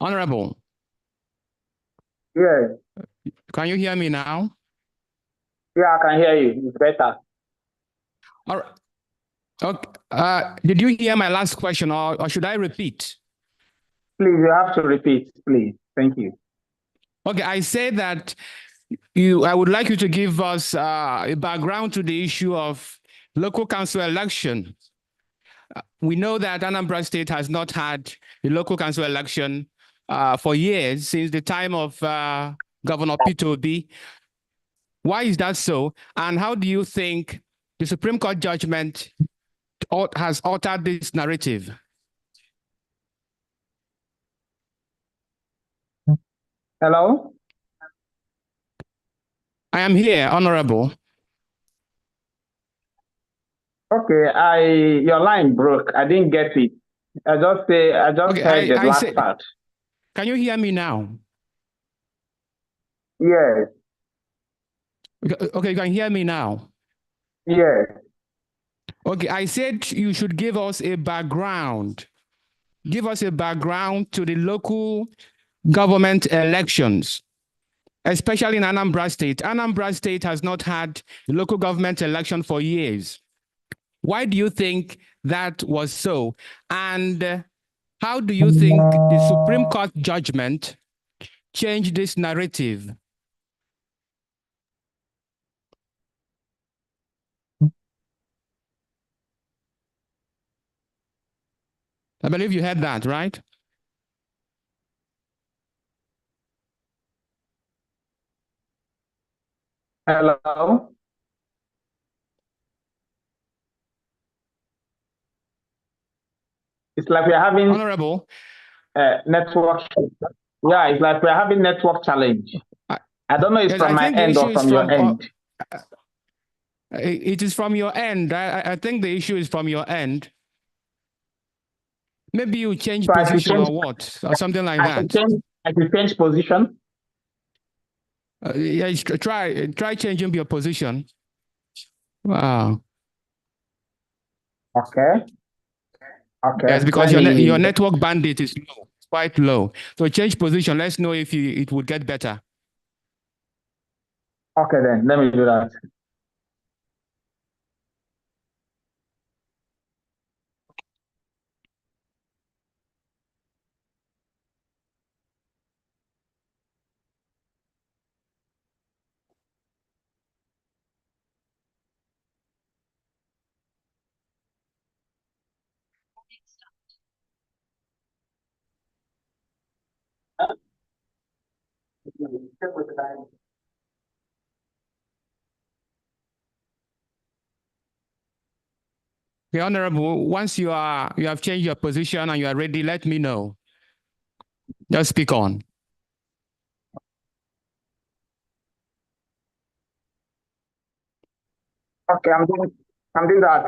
Honorable, Yes. can you hear me now? Yeah, I can hear you. It's better. All right. Okay. Did you hear my last question, or should I repeat? Please, you have to repeat, please. Thank you. Okay, I say that I would like you to give us a background to the issue of local council election. We know that Anambra State has not had a local council election for years, since the time of Governor Peter Obi. Why is that so? And how do you think the Supreme Court judgment has altered this narrative? Hello? I am here, Honorable. Okay, your line broke. I didn't get it. I just heard the last part. Can you hear me now? Yes. Okay, you can hear me now. Yes. Okay, I said you should give us a background. Give us a background to the local government elections, especially in Anambra State. Anambra State has not had a local government election for years. Why do you think that was so? And how do you think the Supreme Court judgment changed this narrative? I believe you heard that, right? Hello? It's like we're having Honorable. Network. Yeah, it's like we're having network challenge. I don't know if it's from my end or from your end. It is from your end. I think the issue is from your end. Maybe you change position or what, or something like that. I can change position. Yeah, try changing your position. Wow. Okay. Okay. Yes, because your network bandwidth is low, quite low. So change position. Let's know if it would get better. Okay, then let me do that. Okay, Honorable, once you have changed your position and you are ready, let me know. Just speak on. Okay, I'm doing that.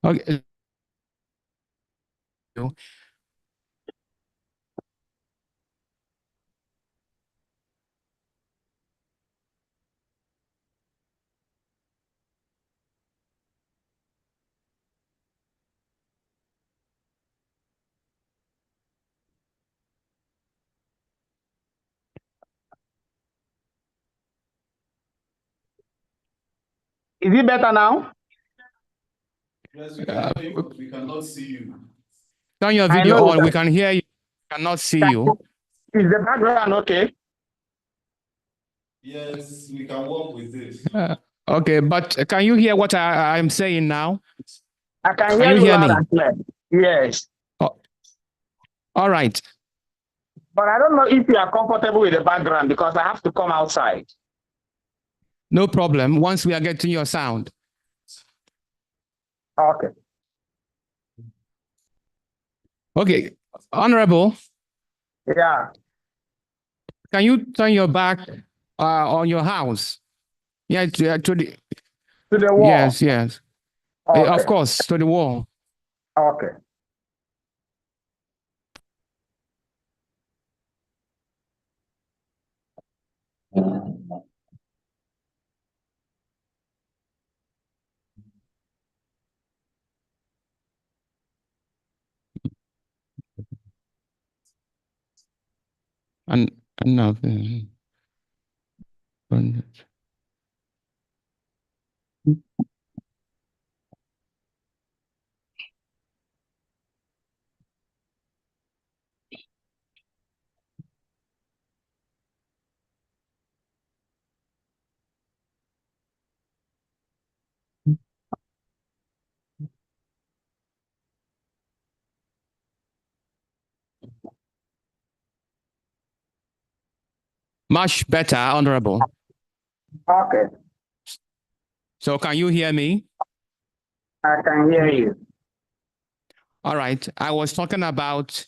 Okay. Is it better now? Yes, we can hear you, but we cannot see you. Turn your video on. We can hear you. We cannot see you. Is the background okay? Yes, we can work with this. Okay, but can you hear what I'm saying now? I can hear you loud and clear. Yes. Oh. All right. But I don't know if you are comfortable with the background because I have to come outside. No problem. Once we are getting your sound. Okay. Okay, Honorable. Yeah. Can you turn your back on your house? Yeah, to the wall. Yes, yes. Okay. Of course, to the wall. Okay. And now. Much better, Honorable. Okay. So can you hear me? I can hear you. All right. I was talking about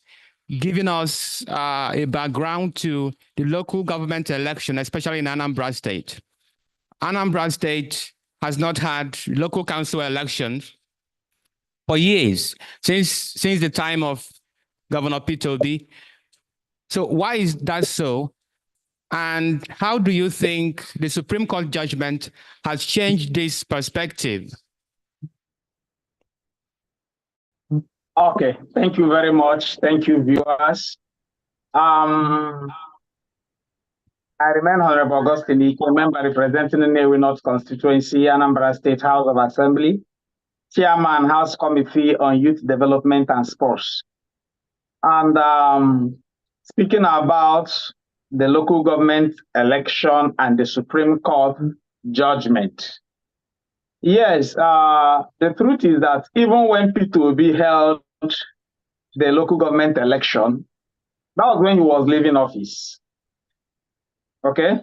giving us a background to the local government election, especially in Anambra State. Anambra State has not had local council elections for years, since the time of Governor Peter Obi. So why is that so? And how do you think the Supreme Court judgment has changed this perspective? Okay, thank you very much. Thank you, viewers. I remain Honorable Augustine Ike, member representing the Nnewi North constituency, Anambra State House of Assembly, Chairman, House Committee on Youth Development and Sports. And speaking about the local government election and the Supreme Court judgment. Yes, the truth is that even when Peter Obi held the local government election, that was when he was leaving office. Okay?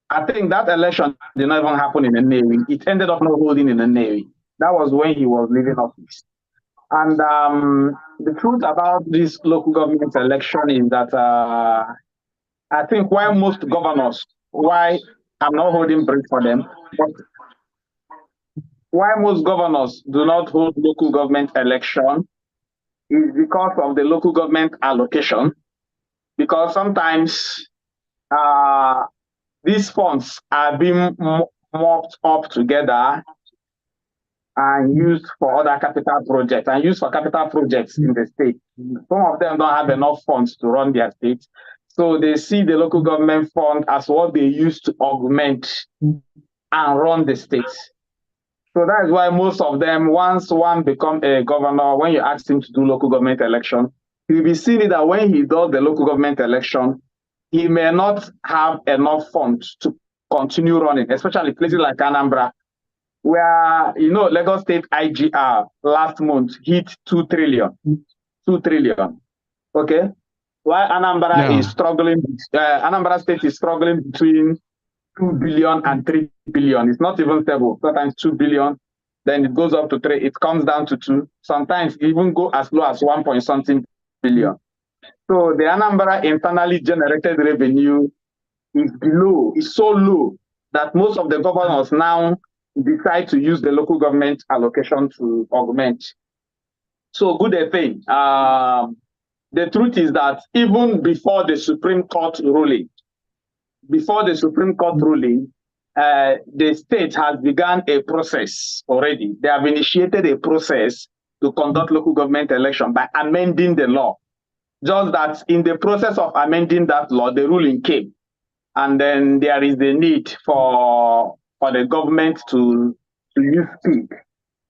I think that election did not even happen in the Nnewi. It ended up not holding in the Nnewi. That was when he was leaving office. And the truth about this local government election is that I think why most governors, why I'm not holding brief for them, but why most governors do not hold local government election is because of the local government allocation. Because sometimes these funds are being mopped up together and used for other capital projects and used for capital projects in the state. Some of them don't have enough funds to run their state. So they see the local government fund as what they use to augment and run the state. So that is why most of them, once one become a governor, when you ask him to do local government election, he'll be seeing that when he does the local government election, he may not have enough funds to continue running, especially places like Anambra, where, Lagos State IGR last month hit 2 trillion. 2 trillion. Okay? While Anambra is struggling, Anambra State is struggling between 2 billion and 3 billion. It's not even stable. Sometimes 2 billion, then it goes up to 3. It comes down to 2. Sometimes it even go as low as 1 point something billion. So the Anambra internally generated revenue is so low that most of the governors now decide to use the local government allocation to augment. So good thing. The truth is that even before the Supreme Court ruling, the state has begun a process already. They have initiated a process to conduct local government election by amending the law. Just that in the process of amending that law, the ruling came. And then there is the need for the government to use speed.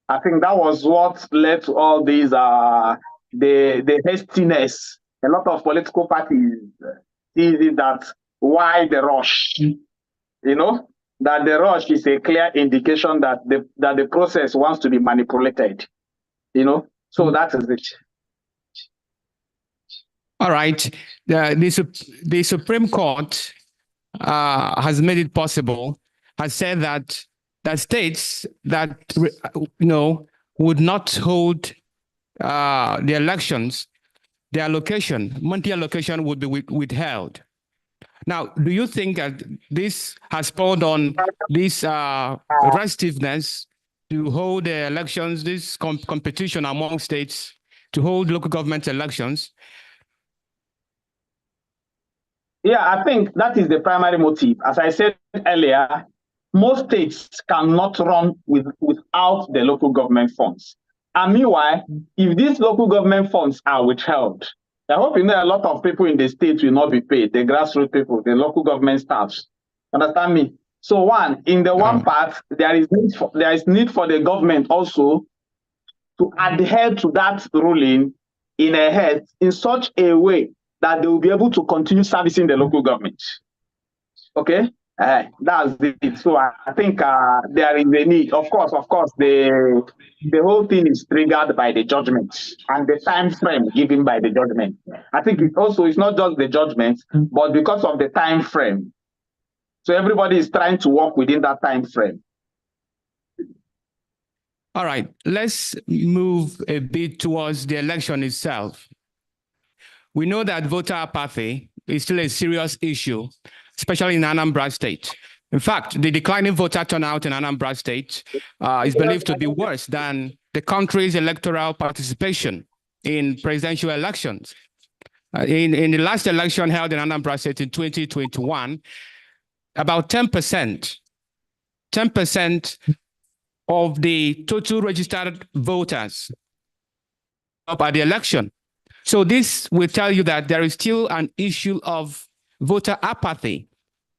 I think that was what led to all these, the hastiness. A lot of political parties see that why the rush, that the rush is a clear indication that the process wants to be manipulated, so that is it. All right. The Supreme Court has made it possible, has said that states that would not hold the elections, their monthly allocation would be withheld. Now, do you think that this has poured on this restiveness to hold the elections, this competition among states to hold local government elections? Yeah, I think that is the primary motive. As I said earlier, most states cannot run without the local government funds. And meanwhile, if these local government funds are withheld, I hope you know a lot of people in the state will not be paid, the grassroots people, the local government staffs. Understand me? So one, in the one part, there is need for the government also to adhere to that ruling in such a way that they will be able to continue servicing the local government. Okay? That's it. So I think there is a need. Of course, the whole thing is triggered by the judgment and the time frame given by the judgment. I think it's not just the judgment, but because of the time frame. So everybody is trying to work within that time frame. All right, let's move a bit towards the election itself. We know that voter apathy is still a serious issue, especially in Anambra State. In fact, the declining voter turnout in Anambra State is believed to be worse than the country's electoral participation in presidential elections. In the last election held in Anambra State in 2021, about 10% of the total registered voters up at the election. So this will tell you that there is still an issue of voter apathy.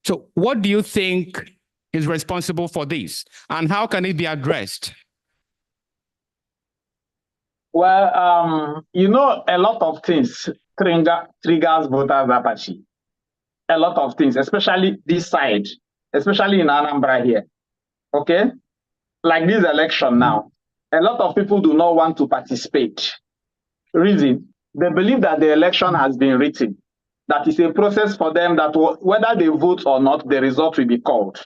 So what do you think is responsible for this, and how can it be addressed? Well, a lot of things triggers voters apathy. A lot of things, especially this side, especially in Anambra here. Okay? Like this election now, a lot of people do not want to participate. Reason, they believe that the election has been written. That is a process for them that whether they vote or not, the result will be called.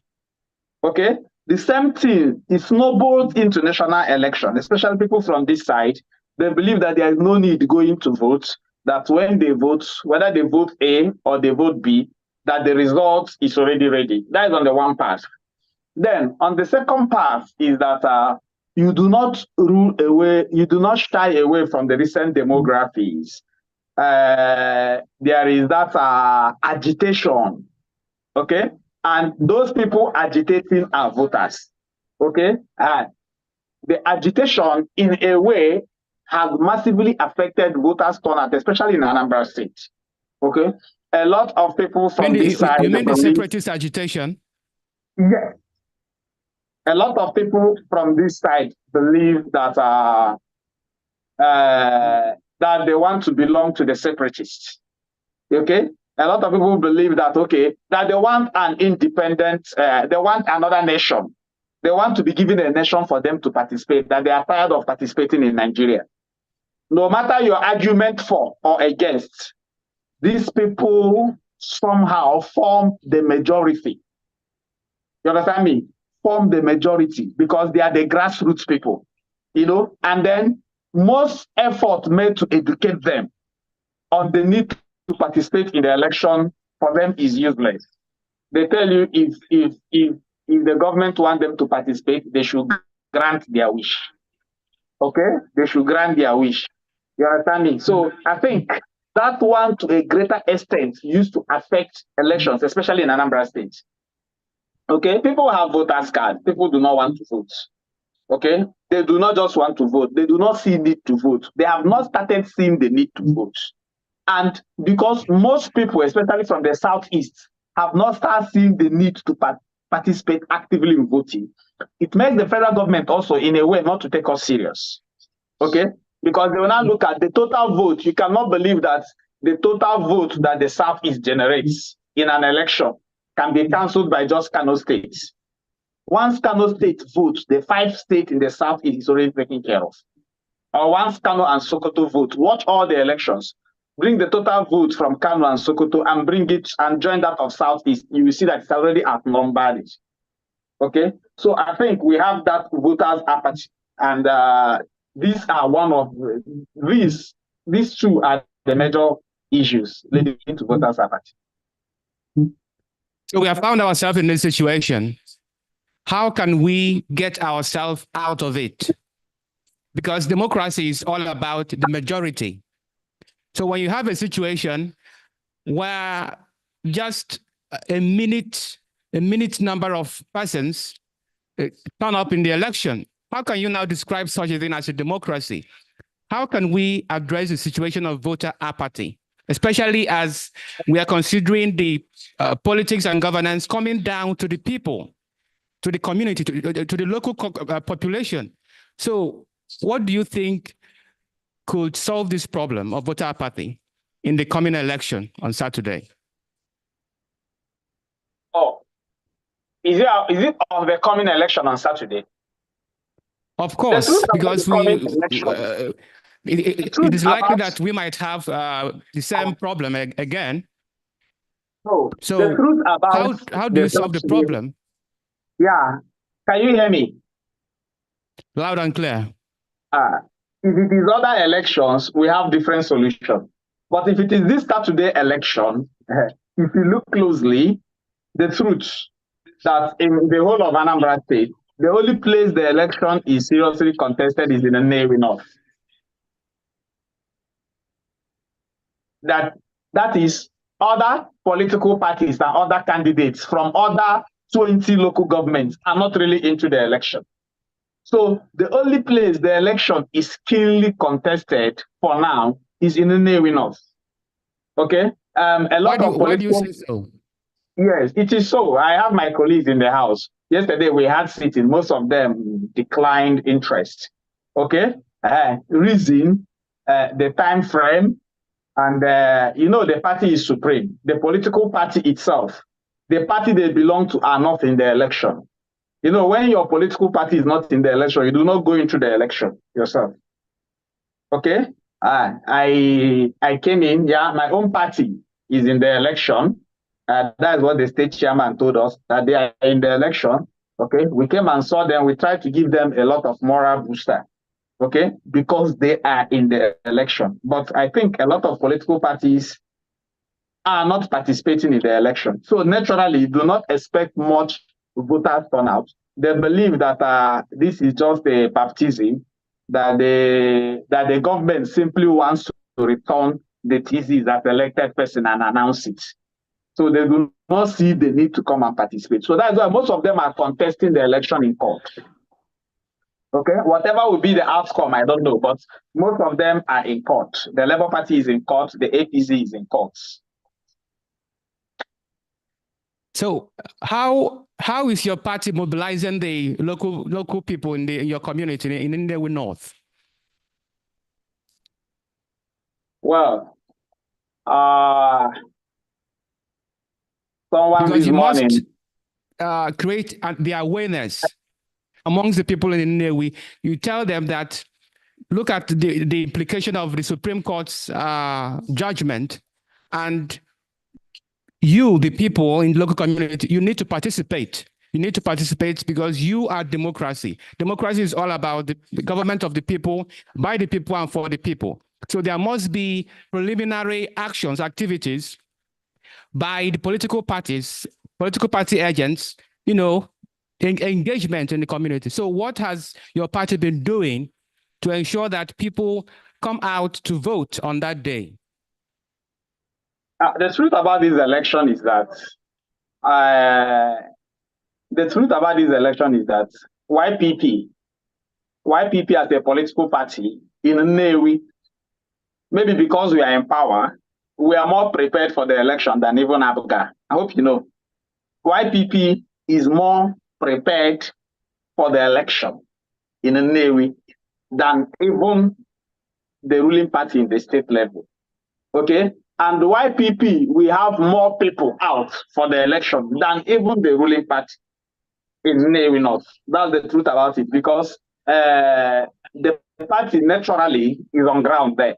Okay? The same thing is snowballed into national election, especially people from this side. They believe that there is no need going to vote, that when they vote, whether they vote A or they vote B, that the result is already ready. That is on the one part. Then on the second part is that you do not shy away from the recent demographics. There is that agitation, okay? And those people agitating are voters, okay? The agitation, in a way, has massively affected voters' turnout, especially in Anambra State, okay? A lot of people from this side... You mean the separatist agitation? Yes. A lot of people from this side believe that that they want to belong to the separatists. Okay? A lot of people believe that, okay, that they want an independent, they want another nation. They want to be given a nation for them to participate, that they are tired of participating in Nigeria. No matter your argument for or against, these people somehow form the majority. You understand me? Form the majority because they are the grassroots people, and then most effort made to educate them on the need to participate in the election for them is useless. They tell you if the government want them to participate, they should grant their wish. Okay? They should grant their wish. You understand me? So I think that one to a greater extent used to affect elections, especially in Anambra State. Okay, people have voters cards. People do not want to vote. Okay, they do not just want to vote. They do not see need to vote. They have not started seeing the need to vote. And because most people, especially from the Southeast, have not started seeing the need to participate actively in voting, it makes the federal government also, in a way, not to take us serious. Okay, because they will now look at the total vote. You cannot believe that the total vote that the Southeast generates in an election can be cancelled by just Kano State. Once Kano State votes, the 5 states in the Southeast is already taken care of. Or once Kano and Sokoto vote, watch all the elections. Bring the total vote from Kano and Sokoto and bring it and join that of Southeast. You will see that it's already outnumbered. Okay? So I think we have that voters' apathy. And these are one of these two are the major issues leading to voters' apathy. So we have found ourselves in this situation. How can we get ourselves out of it? Because democracy is all about the majority. So when you have a situation where just a minute number of persons turn up in the election, how can you now describe such a thing as a democracy? how can we address the situation of voter apathy, especially as we are considering the politics and governance coming down to the people, to the community, to the local population? So what do you think could solve this problem of voter apathy in the coming election on Saturday? Oh, is it of the coming election on Saturday? Of course, because it is likely that we might have the same problem again. So So the truth about how do you solve the problem? Yeah, can you hear me? Loud and clear. If it is other elections, we have different solutions. But if it is this Saturday election, if you look closely, the truth that in the whole of Anambra State, the only place the election is seriously contested is in Nnewi North. That is other political parties and other candidates from other 20 local governments are not really into the election. So the only place the election is keenly contested for now is in Nnewi North. Okay? Why do you say so? Yes, it is so. I have my colleagues in the house. Yesterday we had sitting. Most of them declined interest. Okay? Reason, the time frame, and the party is supreme. The political party itself, the party they belong to are not in the election. When your political party is not in the election, you do not go into the election yourself. Okay? I came in, my own party is in the election. That's what the state chairman told us, that they are in the election. Okay? We came and saw them. We tried to give them a lot of moral booster. Okay? Because they are in the election. But I think a lot of political parties are not participating in the election. So naturally, do not expect much voter turnout. They believe that this is just a baptism, that the government simply wants to return the thesis as elected person and announce it. So they do not see the need to come and participate. So that's why most of them are contesting the election in court. Okay, whatever will be the outcome, I don't know, but most of them are in court. The Labour Party is in court, the APC is in court. So how is your party mobilizing the local people in your community in Nnewi North? Well, someone because this you morning must create the awareness amongst the people in Nnewi. You tell them that look at the implication of the Supreme Court's judgment, and you, the people in the local community, you need to participate. You need to participate because you are democracy. Democracy is all about the government of the people, by the people, and for the people. So there must be preliminary actions, activities by the political parties, political party agents, engagement in the community. So what has your party been doing to ensure that people come out to vote on that day? The truth about this election is that YPP as a political party in Nnewi, maybe because we are in power, we are more prepared for the election than even Abuga. I hope you know. YPP is more prepared for the election in Nnewi than even the ruling party in the state level. Okay? And the YPP, we have more people out for the election than even the ruling party in Nnewi North. That's the truth about it, because the party naturally is on ground there.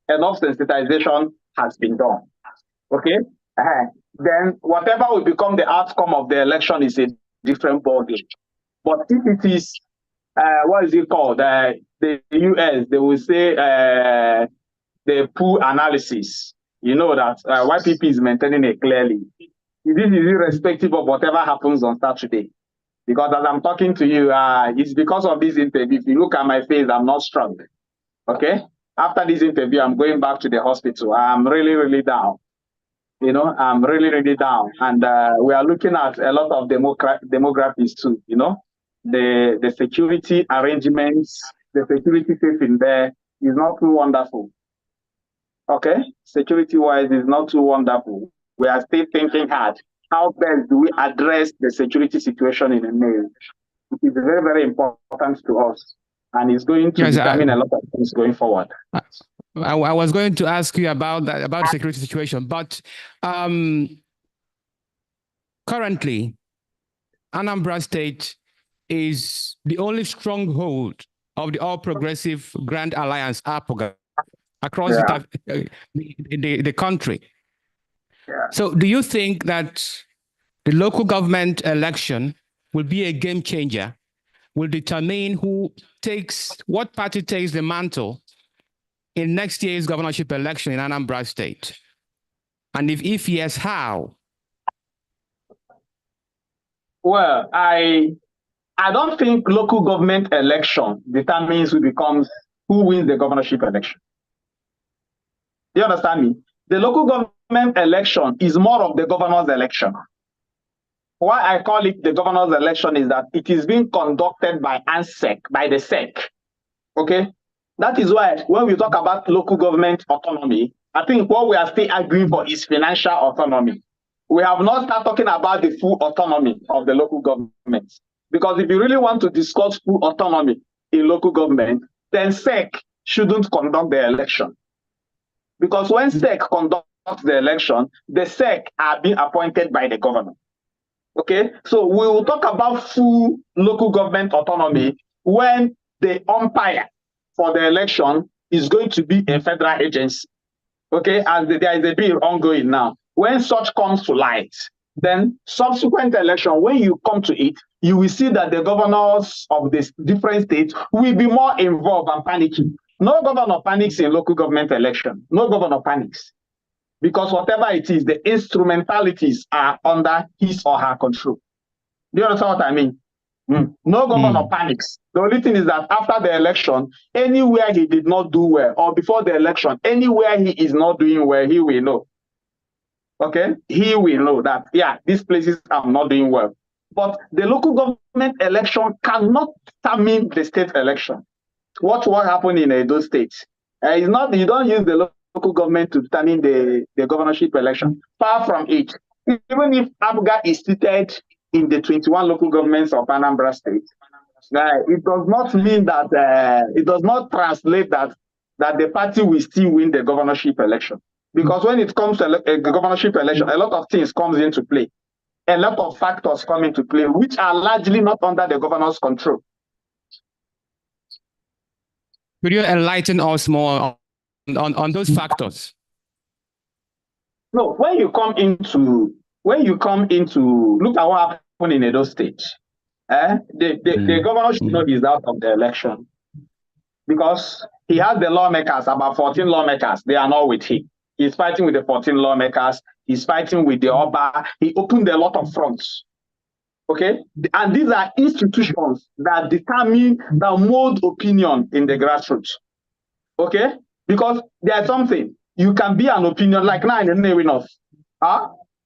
Enough sensitization has been done. Okay? Then whatever will become the outcome of the election is a different ballgame. But if it is, what is it called? The US, they will say the pool analysis. You know that YPP is maintaining it clearly. This is irrespective of whatever happens on Saturday. Because as I'm talking to you, it's because of this interview. If you look at my face, I'm not strong. Okay? After this interview, I'm going back to the hospital. I'm really, really down. I'm really, really down. And we are looking at a lot of demographics too, the security arrangements, the security safe in there is not too wonderful. Okay, security-wise is not too wonderful. We are still thinking hard. How best do we address the security situation in Nnewi? It is very, very important to us, and it's going to determine a lot of things going forward. I was going to ask you about that, about the security situation, but currently, Anambra State is the only stronghold of the All Progressive Grand Alliance (APOGA) across the country. Yeah. So, do you think that the local government election will be a game changer? Will determine what party takes the mantle in next year's governorship election in Anambra State? And if yes, how? Well, I don't think local government election determines who wins the governorship election. Do you understand me? The local government election is more of the governor's election. Why I call it the governor's election is that it is being conducted by ANSEC, by the SEC. Okay? That is why when we talk about local government autonomy, I think what we are still arguing for is financial autonomy. We have not started talking about the full autonomy of the local government. Because if you really want to discuss full autonomy in local government, then SEC shouldn't conduct the election. Because when SEC conducts the election, the SEC are being appointed by the governor. Okay, so we will talk about full local government autonomy when the umpire for the election is going to be a federal agency. Okay, as there is a bill ongoing now. When such comes to light, then subsequent election, when you come to it, you will see that the governors of the different states will be more involved and panicking. No governor panics in local government election. No governor panics. Because whatever it is, the instrumentalities are under his or her control. Do you understand what I mean? No governor panics. The only thing is that after the election, anywhere he did not do well, or before the election, anywhere he is not doing well, he will know. Okay? He will know that, yeah, these places are not doing well. But the local government election cannot determine the state election. What happened in those states? It's not, you don't use the local government to determine the governorship election. Far from it. Even if APGA is seated in the 21 local governments of Anambra State, it does not mean that, it does not translate that the party will still win the governorship election. Because when it comes to a governorship election, a lot of things comes into play. A lot of factors come into play, which are largely not under the governor's control. Could you enlighten us more on those factors? No, when you come into, look at what happened in Edo State. The governor should know he's out of the election because he has the lawmakers, about 14 lawmakers. They are not with him. He's fighting with the 14 lawmakers. He's fighting with the Oba. He opened a lot of fronts. Okay, and these are institutions that determine, that mold opinion in the grassroots. Okay, because there's something, you can be an opinion like now in the Nnewi North.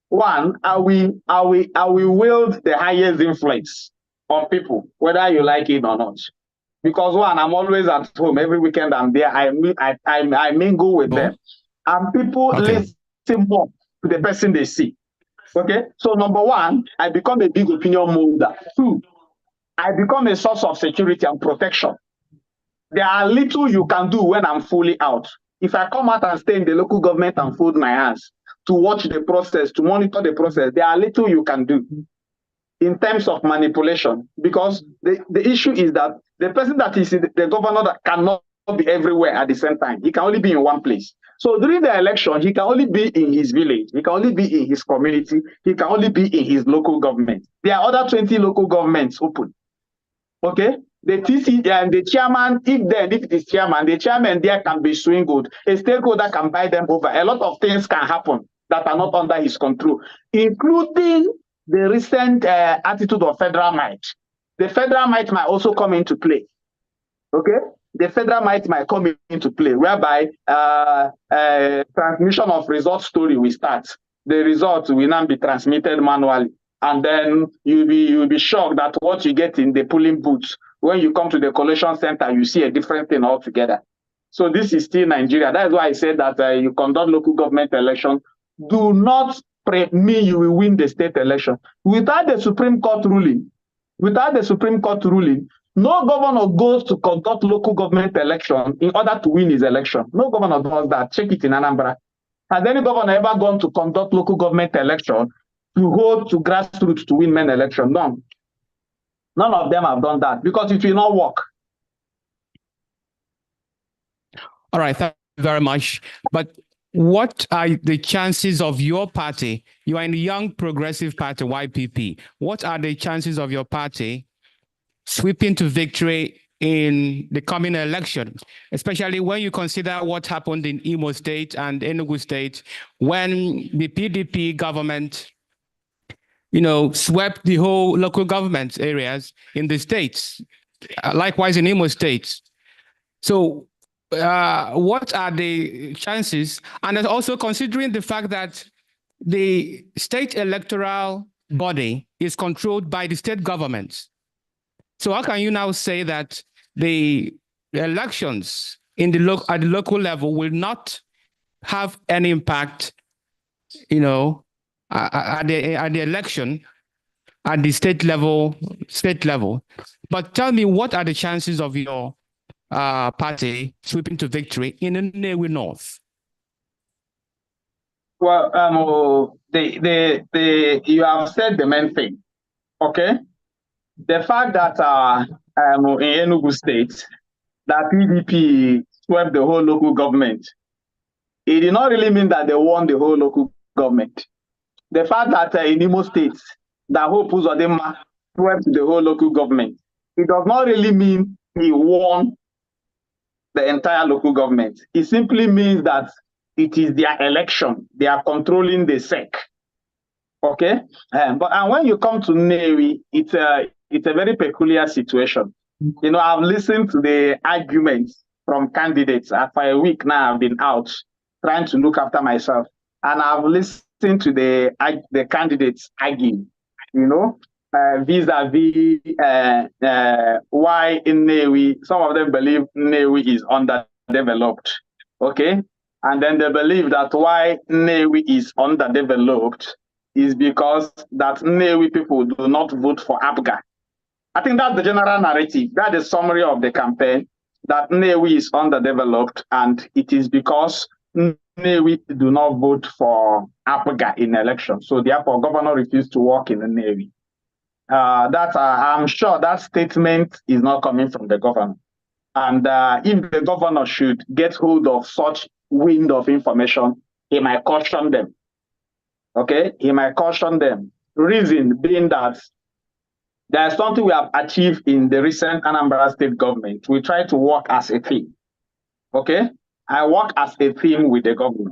One, are we wield the highest influence on people, whether you like it or not. Because one, I'm always at home every weekend. I'm there. I mingle with them, and people listen more to the person they see. Okay, so number one, I become a big opinion molder. Two, I become a source of security and protection. There are little you can do when I'm fully out. If I come out and stay in the local government and fold my hands to watch the process, to monitor the process, there are little you can do in terms of manipulation. Because the issue is that the person that is the governor that cannot be everywhere at the same time. He can only be in one place. So during the election, he can only be in his village. He can only be in his community. He can only be in his local government. There are other 20 local governments open. Okay? The TC and the chairman, if it is chairman, the chairman there can be swingled. A stakeholder can buy them over. A lot of things can happen that are not under his control, including the recent attitude of federal might. The federal might also come into play. Okay? The federal might come into play, whereby transmission of result story will start. The results will now be transmitted manually, and then you'll be shocked that what you get in the polling booths, when you come to the collation center, you see a different thing altogether. So this is still Nigeria. That's why I said that you conduct local government election. Do not mean you will win the state election. Without the Supreme Court ruling, no governor goes to conduct local government election in order to win his election. No governor does that. Check it in Anambra. Has any governor ever gone to conduct local government election to hold to grassroots to win main election? None. None of them have done that because it will not work. All right, thank you very much. But what are the chances of your party? You are in the Young Progressive Party, YPP. What are the chances of your party sweeping to victory in the coming election, especially when you consider what happened in Imo State and Enugu State when the PDP government, swept the whole local government areas in the states, likewise in Imo State. So what are the chances? And also considering the fact that the state electoral body is controlled by the state governments. So how can you now say that the elections at the local level will not have any impact, at the election at the state level? But tell me, what are the chances of your party sweeping to victory in Nnewi North? Well, you have said the main thing, okay? The fact that in Enugu State, that PDP swept the whole local government, it did not really mean that they won the whole local government. The fact that in Imo State, that Hope Uzodinma swept the whole local government, it does not really mean he won the entire local government. It simply means that it is their election. They are controlling the SEC. Okay? And when you come to Nnewi, it's a very peculiar situation. I've listened to the arguments from candidates. For a week now, I've been out trying to look after myself. And I've listened to the candidates arguing, vis-a-vis why in Nnewi, some of them believe Nnewi is underdeveloped. Okay? And then they believe that why Nnewi is underdeveloped is because that Nnewi people do not vote for APGA. I think that's the general narrative. That is the summary of the campaign, that Nnewi is underdeveloped, and it is because Nnewi do not vote for APGA in elections. So therefore, governor refused to work in Nnewi. I'm sure that statement is not coming from the governor. And if the governor should get hold of such wind of information, he might caution them. Okay, he might caution them. Reason being that there is something we have achieved in the recent Anambra state government. We try to work as a team. Okay, I work as a team with the governor.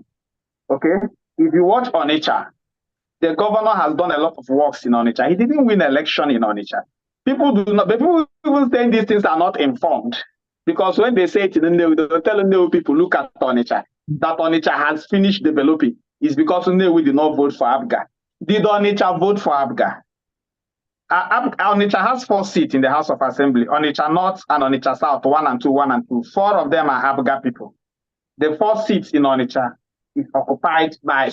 Okay, if you watch Onitsha, the governor has done a lot of works in Onitsha. He didn't win election in Onitsha. People even saying these things are not informed, because when they say it in Nnewi, they tell Nnewi people, look at Onitsha, that Onitsha has finished developing. Is because Nnewi did not vote for APGA. Did Onitsha vote for APGA? Onitsha has 4 seats in the House of Assembly. Onitsha North and Onitsha South, 1 and 2, 1 and 2. 4 of them are APGA people. The 4 seats in Onitsha is occupied by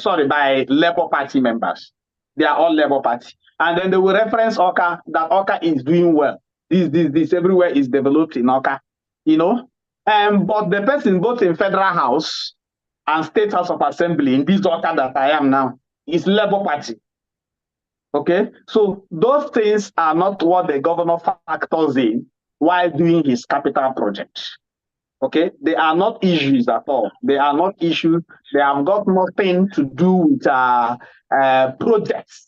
Labour Party members. They are all Labour Party. And then they will reference Oka, that Oka is doing well. This everywhere is developed in Oka, but the person both in Federal House and State House of Assembly in this Oka that I am now is Labour Party. Okay, so those things are not what the governor factors in while doing his capital project. Okay, they are not issues at all. They are not issues. They have got nothing to do with projects.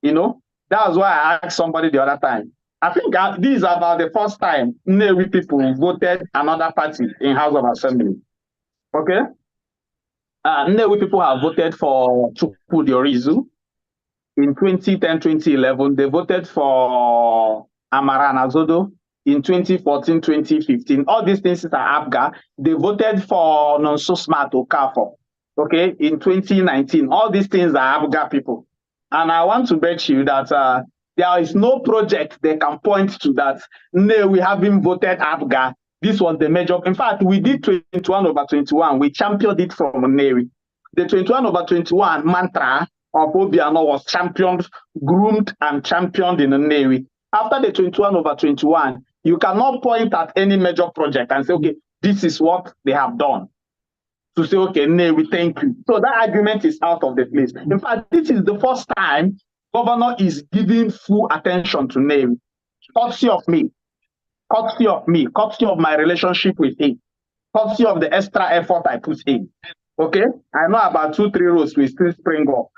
That's why I asked somebody the other time. I think this is about the first time Nnewi people voted another party in House of Assembly. Okay. Nnewi people have voted for Chukwu Diorizu. In 2010, 2011, they voted for Amara Nazodo. In 2014, 2015, all these things are APGA. They voted for Nonso Smart Okafor. Okay, in 2019, all these things are APGA people. And I want to bet you that there is no project they can point to that we haven't voted APGA This was the major. In fact, we did 21/21. We championed it from Nnewi. The 21/21 mantra of Obiano was championed, groomed, and championed in Nnewi. After the 21/21, you cannot point at any major project and say, okay, this is what they have done. To say, okay, Nnewi, thank you. So that argument is out of the place. In fact, this is the first time governor is giving full attention to Nnewi. Courtesy of me, courtesy of me, courtesy of my relationship with him, courtesy of the extra effort I put in. Okay, I know about 2-3 roads we still spring up.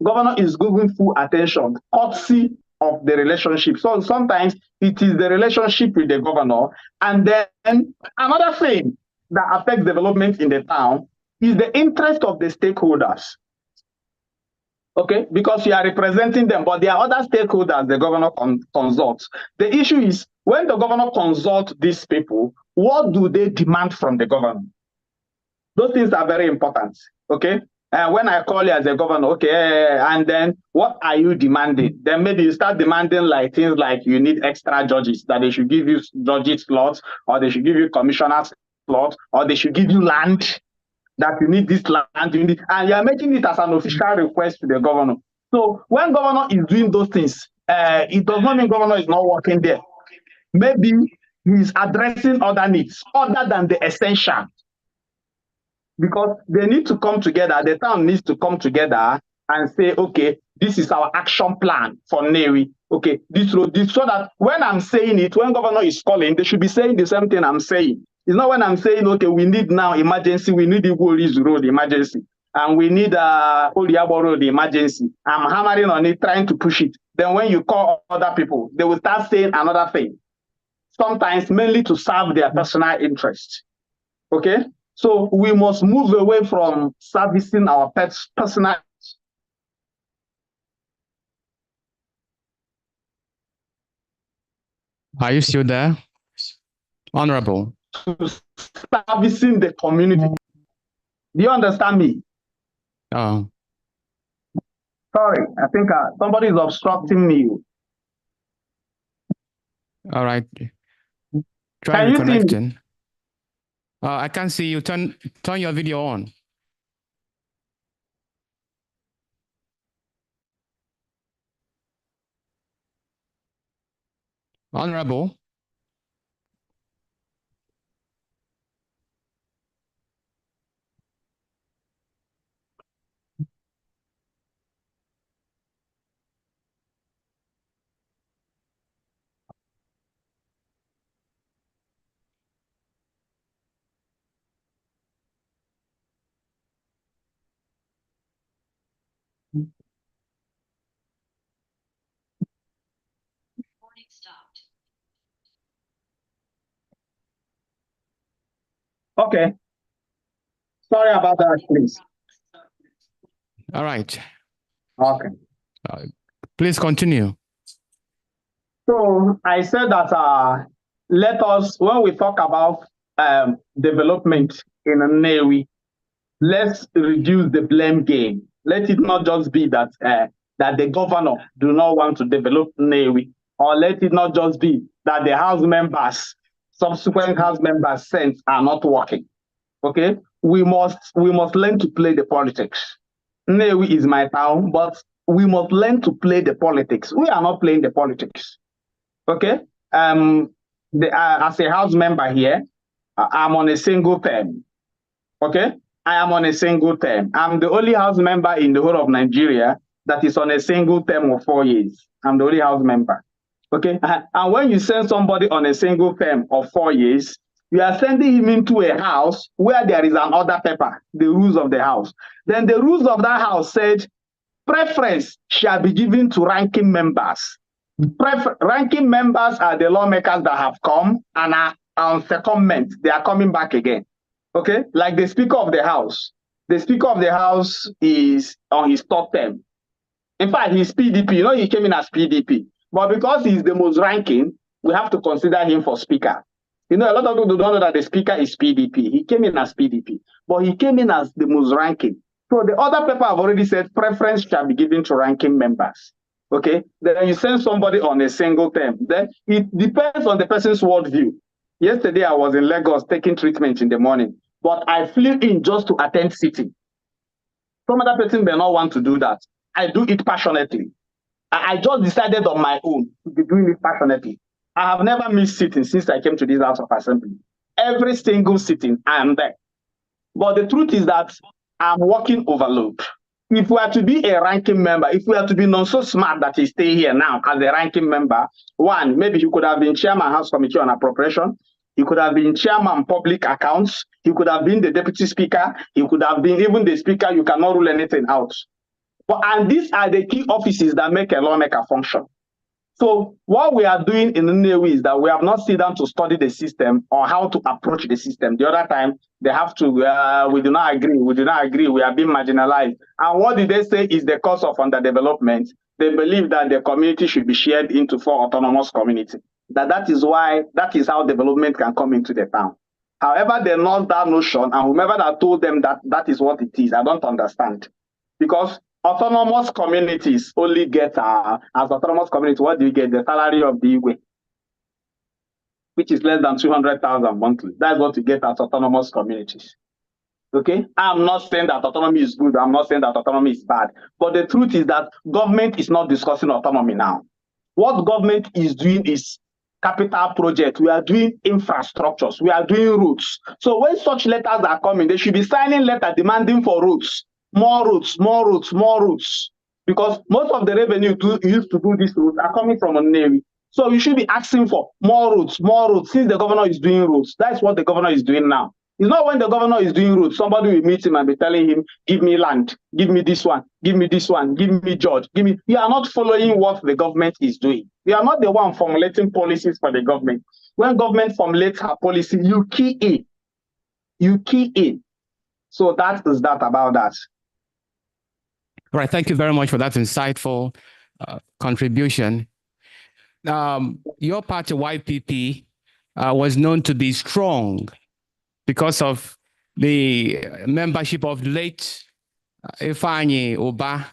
Governor is giving full attention, courtesy of the relationship. So sometimes it is the relationship with the governor. And then another thing that affects development in the town is the interest of the stakeholders. Okay, because you are representing them, but there are other stakeholders the governor consults. The issue is when the governor consults these people, what do they demand from the governor? Those things are very important. Okay, when I call you as a governor, okay, and then what are you demanding? Then maybe you start demanding like things like you need extra judges, that they should give you judges slots, or they should give you commissioners slots, or they should give you land. That you need this land, and you are making it as an official request to the governor. So when governor is doing those things, it does not mean governor is not working there. Maybe he's addressing other needs other than the essential. Because they need to come together, the town needs to come together and say, okay, this is our action plan for Nnewi. Okay, this road, this, so that when I'm saying it, when governor is calling, they should be saying the same thing I'm saying. It's not when I'm saying, okay, we need now emergency, we need Igwori's road emergency, and we need Oliabo road emergency. I'm hammering on it, trying to push it. Then when you call other people, they will start saying another thing. Sometimes mainly to serve their personal interest. Okay? So we must move away from servicing our personal. Are you still there? Honorable. To servicing the community. Do you understand me? Oh. Sorry, I think somebody is obstructing me. All right. Try reconnecting. I can't see you. Turn your video on. Honorable. Okay. Sorry about that, please. All right. Okay. Please continue. So I said that let us, when we talk about development in Nnewi, let's reduce the blame game. Let it not just be that that the governor do not want to develop Nnewi, or let it not just be that the house members, subsequent house members sent are not working. Okay, we must learn to play the politics. Nnewi is my town, but we must learn to play the politics. We are not playing the politics. Okay, as a house member here, I'm on a single term. Okay, I am on a single term. I'm the only house member in the whole of Nigeria that is on a single term of 4 years. I'm the only house member. Okay, and when you send somebody on a single term of 4 years, you are sending him into a house where there is an order paper, the rules of the house. Then the rules of that house said preference shall be given to ranking members. Ranking members are the lawmakers that have come and are on secondment. They are coming back again. Okay, like the Speaker of the House. The Speaker of the House is on his third term. In fact, he's PDP. You know, he came in as PDP. But because he's the most ranking, we have to consider him for Speaker. You know, a lot of people don't know that the Speaker is PDP. He came in as PDP, but he came in as the most ranking. So the other paper I've already said preference shall be given to ranking members. Okay, then you send somebody on a single term. Then it depends on the person's worldview. Yesterday, I was in Lagos taking treatment in the morning, but I flew in just to attend sitting. Some other person may not want to do that. I do it passionately. I just decided on my own to be doing it passionately. I have never missed sitting since I came to this House of Assembly. Every single sitting, I am there. But the truth is that I'm working overload. If we are to be a ranking member, if we are to be not so smart that he stay here now as a ranking member, one, maybe he could have been chairman House Committee on Appropriation. He could have been chairman public accounts. He could have been the deputy speaker. He could have been even the speaker. You cannot rule anything out. And these are the key offices that make a lawmaker function. So what we are doing in Nnewi is that we have not sat down to study the system or how to approach the system. The other time, they have to, we do not agree, we are being marginalized. And what did they say is the cause of underdevelopment? They believe that the community should be shared into 4 autonomous communities. That is how development can come into the town. However, they lost that notion, and whomever that told them that that is what it is, I don't understand. Because autonomous communities only get, as autonomous community, what do you get? The salary of the Igwe, which is less than 200,000 monthly. That's what you get as autonomous communities. Okay? I'm not saying that autonomy is good. I'm not saying that autonomy is bad. But the truth is that government is not discussing autonomy now. What government is doing is capital project. We are doing infrastructures. We are doing routes. So when such letters are coming, they should be signing letters demanding for routes. More routes, more routes, more routes. Because most of the revenue used to do these routes are coming from Nnewi. So you should be asking for more routes, since the governor is doing routes. That's what the governor is doing now. It's not when the governor is doing routes, somebody will meet him and be telling him, give me land, give me this one, give me this one, give me George, give me. You are not following what the government is doing. You are not the one formulating policies for the government. When government formulates her policy, you key in. You key in. So that is that about that. All right, thank you very much for that insightful contribution. Your party, YPP, was known to be strong because of the membership of late Ifeanyi Ubah.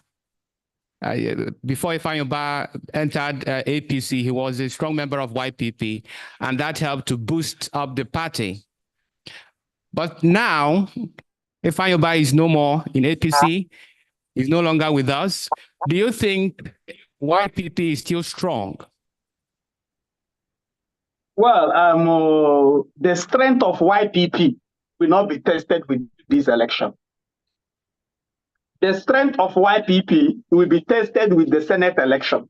Before Ifeanyi Ubah entered APC, he was a strong member of YPP, and that helped to boost up the party. But now, Ifeanyi Ubah is no more in APC. He's no longer with us. Do you think YPP is still strong? Well, the strength of YPP will not be tested with this election. The strength of YPP will be tested with the Senate election.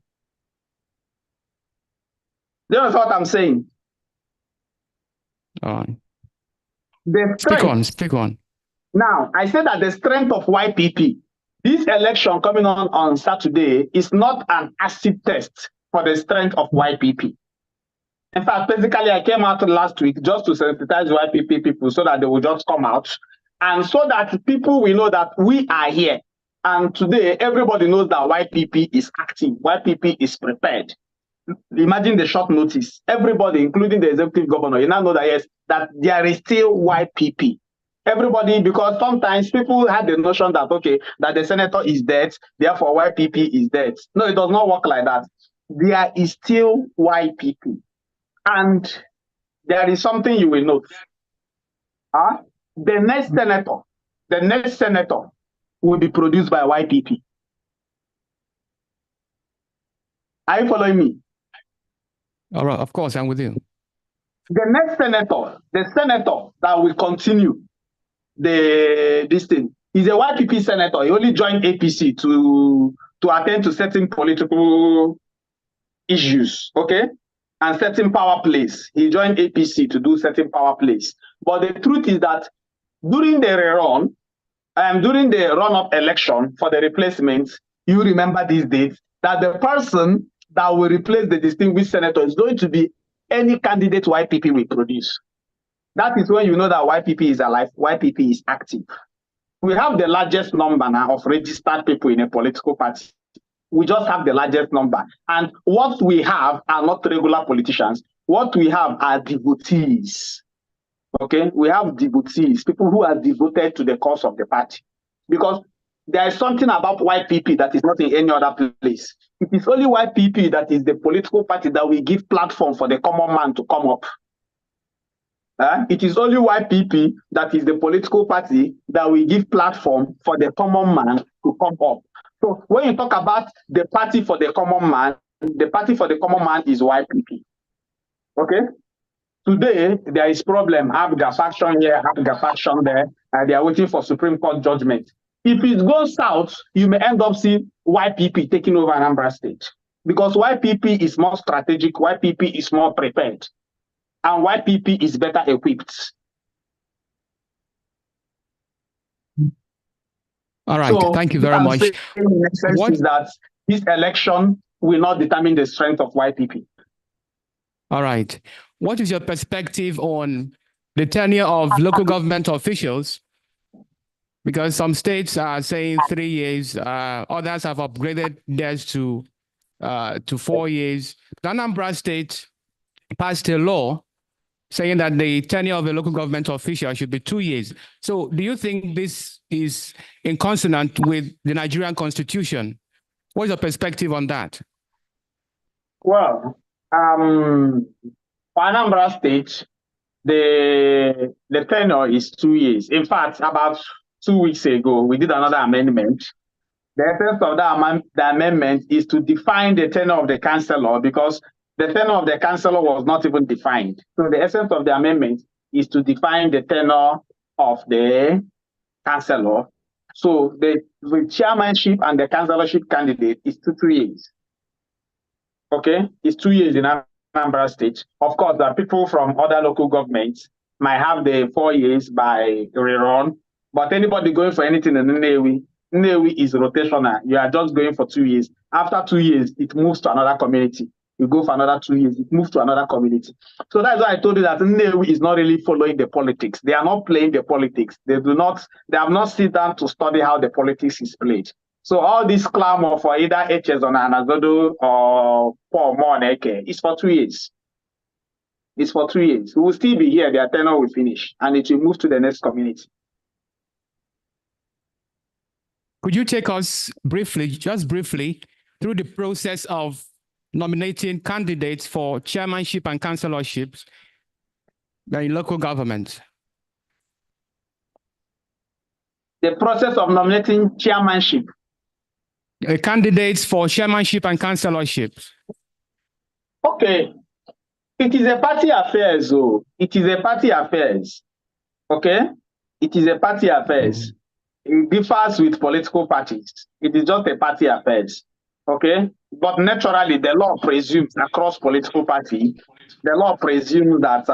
Do you know what I'm saying? All right. Speak on. Now, I said that the strength of YPP, this election coming on Saturday, is not an acid test for the strength of YPP. In fact, basically, I came out last week just to sensitize YPP people so that they will just come out and so that people will know that we are here. And today, everybody knows that YPP is active. YPP is prepared. Imagine the short notice. Everybody, including the executive governor, you now know that yes, that there is still YPP. Everybody, because sometimes people had the notion that, okay, that the senator is dead, therefore YPP is dead. No, it does not work like that. There is still YPP. And there is something you will note. The next senator will be produced by YPP. Are you following me? All right, of course, I'm with you. The next senator, the senator that will continue this thing, is a YPP senator. He only joined APC to attend to certain political issues, okay? And certain power plays. He joined APC to do certain power plays. But the truth is that during the run-up election for the replacements, you remember these dates, that the person that will replace the distinguished senator is going to be any candidate YPP will produce. That is when you know that YPP is alive, YPP is active. We have the largest number now of registered people in a political party. We just have the largest number. And what we have are not regular politicians. What we have are devotees. Okay? We have devotees, people who are devoted to the cause of the party. Because there is something about YPP that is not in any other place. It is only YPP that is the political party that will give platform for the common man to come up. It is only YPP that is the political party that will give platform for the common man to come up. So when you talk about the party for the common man, the party for the common man is YPP. Okay? Today, there is problem. Abga faction here, Abga faction there, and they are waiting for Supreme Court judgment. If it goes south, you may end up seeing YPP taking over Anambra State. Because YPP is more strategic, YPP is more prepared, and YPP is better equipped. All right, so, thank you very much. What is that this election will not determine the strength of YPP. All right. What is your perspective on the tenure of local government officials? Because some states are saying 3 years, others have upgraded theirs to 4 years. The Anambra State passed a law saying that the tenure of a local government official should be 2 years. So do you think this is in consonant with the Nigerian constitution? What is your perspective on that? Well, for Anambra State, the tenure is 2 years. In fact, about 2 weeks ago, we did another amendment. The essence of the amendment is to define the tenure of the councillor, because the tenure of the councillor was not even defined. So the essence of the amendment is to define the tenure of the councillor. So the chairmanship and the councillorship candidate is 2 years. Okay, it's 2 years in Anambra State. Of course, the people from other local governments might have the 4 years by rerun, but anybody going for anything in Nnewi is rotational. You are just going for 2 years. After 2 years, it moves to another community. You go for another 2 years, it moves to another community. So that's why I told you that Nnewi is not really following the politics. They are not playing the politics. They have not sit down to study how the politics is played. So all this clamor for either HS on Anazodo or Paul Moneke is for 2 years. It's for 2 years. We will still be here, their tenure will finish, and it will move to the next community. Could you take us briefly, just briefly, through the process of nominating candidates for chairmanship and councilorships in local government? The process of nominating chairmanship. Candidates for chairmanship and councilorships. Okay. It is a party affairs, though. It is a party affairs. Okay? It is a party affairs. It differs with political parties. It is just a party affairs. Okay? But naturally, the law presumes across political parties, the law presumes that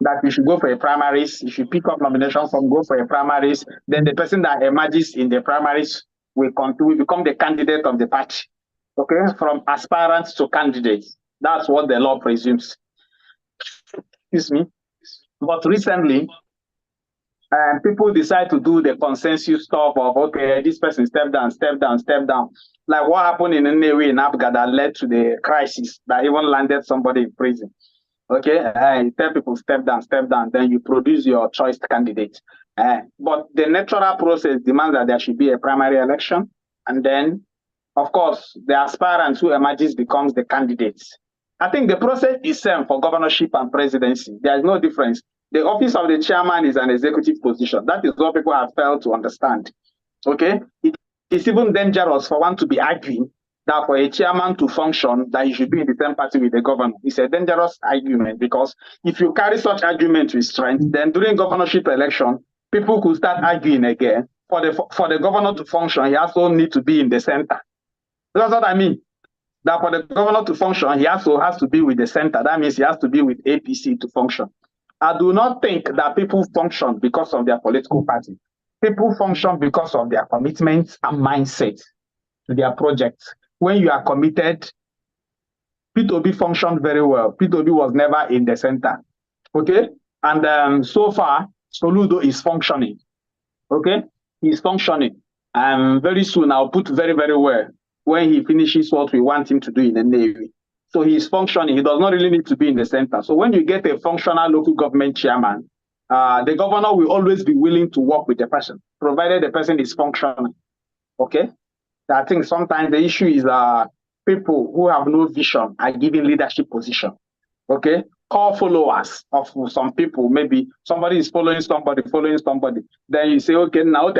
that you should go for a primaries, you should pick up nomination from, go for a primaries, then the person that emerges in the primaries will become the candidate of the party. Okay? From aspirants to candidates. That's what the law presumes. Excuse me. But recently, people decide to do the consensus stuff of, okay, this person step down, step down, step down. Like what happened in Nnewi in Abga that led to the crisis that even landed somebody in prison. Okay, you tell people step down, then you produce your choice candidate. But the natural process demands that there should be a primary election, and then, of course, the aspirant who emerges becomes the candidates. I think the process is same for governorship and presidency. There is no difference. The office of the chairman is an executive position. That is what people have failed to understand. Okay, it is even dangerous for one to be arguing that for a chairman to function, that he should be in the same party with the governor. It's a dangerous argument, because if you carry such argument with strength, then during governorship election, people could start arguing again. For the governor to function, he also needs to be in the center. That's what I mean. That for the governor to function, he also has to be with the center. That means he has to be with APC to function. I do not think that people function because of their political party. People function because of their commitments and mindset to their projects. When you are committed, P2B functioned very well. P2B was never in the center. Okay? And so far, Soludo is functioning. Okay? He's functioning. And very soon, I'll put very, very well when he finishes what we want him to do in the Navy. So he's functioning. He does not really need to be in the center. So when you get a functional local government chairman, the governor will always be willing to work with the person, provided the person is functioning. Okay? I think sometimes the issue is people who have no vision are given leadership position. Okay? call followers of some people. Maybe somebody is following somebody. Then you say, okay, now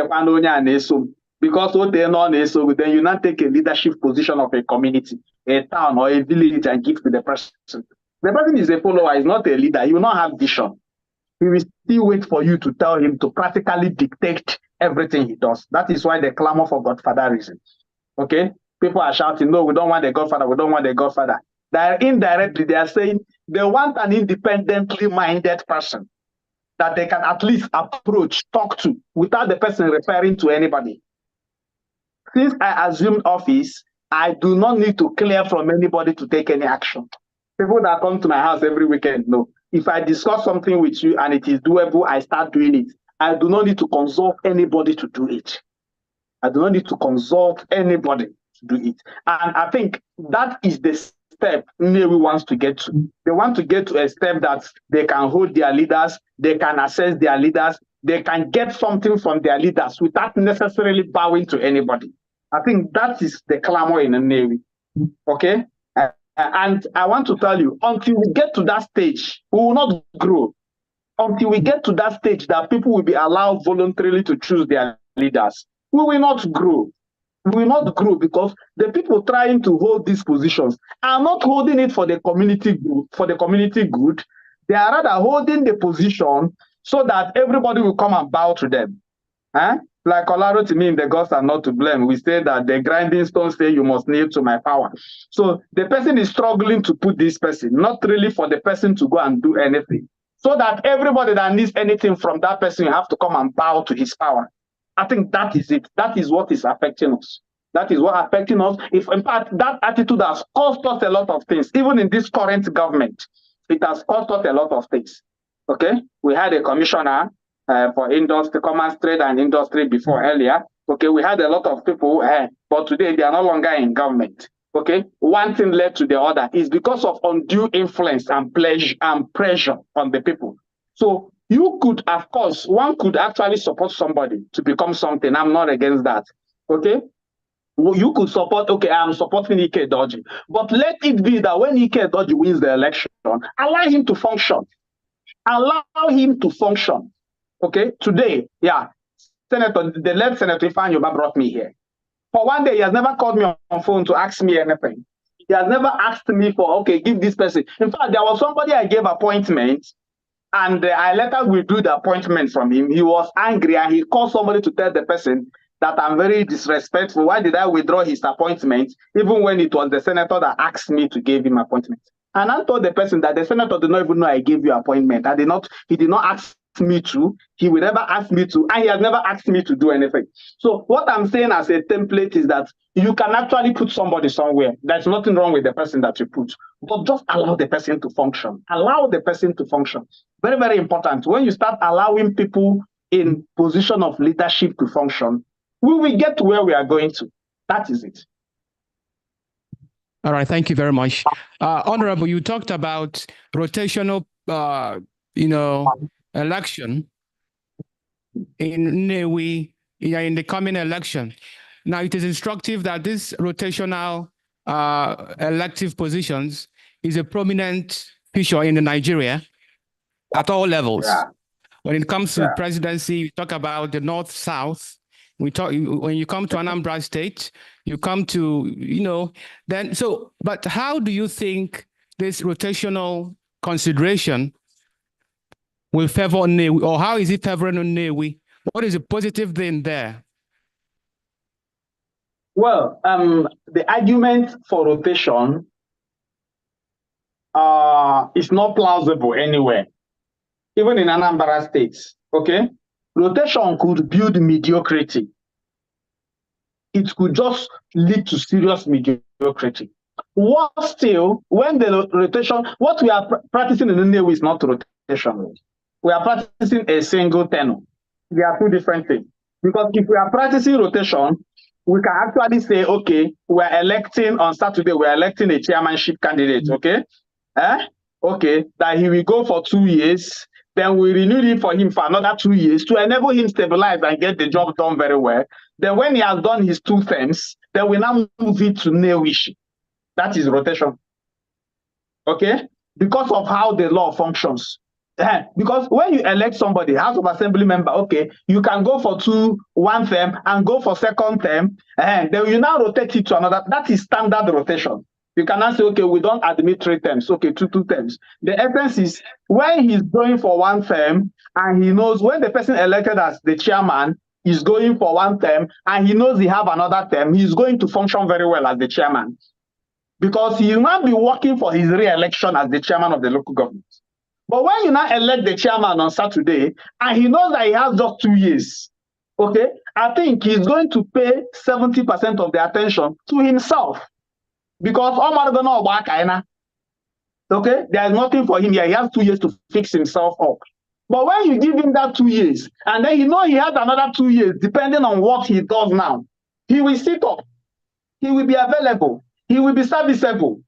because what they know, then you now take a leadership position of a community, a town, or a village and give to the person. The person is a follower, is not a leader. You will not have vision. He will still wait for you to tell him to practically dictate everything he does. That is why they clamor for godfatherism. Okay? People are shouting, no, we don't want a godfather, we don't want a godfather. Indirectly, they are saying they want an independently minded person that they can at least approach, talk to, without the person referring to anybody. Since I assumed office, I do not need to clear from anybody to take any action. People that come to my house every weekend know. If I discuss something with you and it is doable, I start doing it. I do not need to consult anybody to do it. I do not need to consult anybody to do it. And I think that is the step Nnewi wants to get to. They want to get to a step that they can hold their leaders, they can assess their leaders, they can get something from their leaders without necessarily bowing to anybody. I think that is the clamor in Nnewi. Okay? And I want to tell you, until we get to that stage, we will not grow. Until we get to that stage that people will be allowed voluntarily to choose their leaders, we will not grow. We will not grow because the people trying to hold these positions are not holding it for the community good. They are rather holding the position so that everybody will come and bow to them. Like Olaro to me, the gods are not to blame. We say that the grinding stone say you must kneel to my power. So the person is struggling to put this person, not really for the person to go and do anything. So that everybody that needs anything from that person, you have to come and bow to his power. I think that is it. That is what is affecting us. That is what is affecting us. If in fact that attitude has cost us a lot of things, even in this current government, it has cost us a lot of things. Okay, we had a commissioner for industry, commerce, trade, and industry before earlier. Okay, we had a lot of people, but today they are no longer in government. Okay, one thing led to the other is because of undue influence and pressure on the people. So you could, of course, one could actually support somebody to become something. I'm not against that. Okay, you could support. Okay, I'm supporting Ike Doji, but let it be that when Ike Doji wins the election, allow him to function. Allow him to function. Okay, today, Senator, the late Senator Ifan Yoba brought me here. For one day, he has never called me on phone to ask me anything. He has never asked me for, okay, give this person. In fact, there was somebody I gave appointment, and I later withdrew the appointment from him. He was angry, and he called somebody to tell the person that I'm very disrespectful. Why did I withdraw his appointment, even when it was the senator that asked me to give him appointment? And I told the person that the senator did not even know I gave you appointment. He did not ask me to, he will never ask me to, and he has never asked me to do anything. So what I'm saying as a template is that you can actually put somebody somewhere. There's nothing wrong with the person that you put, but just allow the person to function. Allow the person to function. Very, very important. When you start allowing people in position of leadership to function, we will get to where we are going to. That is it. All right, thank you very much. Honorable, you talked about rotational, election in Nnewi in the coming election. Now, it is instructive that this rotational elective positions is a prominent feature in Nigeria at all levels. Yeah. When it comes to presidency, we talk about the North-South. When you come to Anambra State, you come to, but how do you think this rotational consideration will favor Nnewi, or how is it favoring Nnewi? What is the positive thing there? Well, the argument for rotation is not plausible anywhere, even in Anambra State. Okay, rotation could build mediocrity. It could just lead to serious mediocrity. What still, when the rotation, what we are practicing in Nnewi is not rotation. We are practicing a single tenure. They are two different things. Because if we are practicing rotation, we can actually say, okay, we're electing on Saturday, we're electing a chairmanship candidate, okay? Okay, that he will go for 2 years, then we renew him for another 2 years to enable him stabilize and get the job done very well. Then when he has done his 2 terms, then we now move it to Nnewi. That is rotation. Okay? because of how the law functions. Because when you elect somebody, House of Assembly member, okay, you can go for one term and go for second term, then you now rotate it to another. That is standard rotation. You cannot say, okay, we don't admit 3 terms, okay, two terms. The essence is when he's going for 1 term and he knows when the person elected as the chairman is going for 1 term and he knows he have another term, he's going to function very well as the chairman because he will not be working for his re-election as the chairman of the local government. But when you now elect the chairman on Saturday, and he knows that he has just 2 years, okay, I think he's going to pay 70% of the attention to himself. Because okay, there's nothing for him here. He has 2 years to fix himself up. But when you give him that 2 years, and then you know he has another 2 years, depending on what he does now, he will sit up, he will be available, he will be serviceable.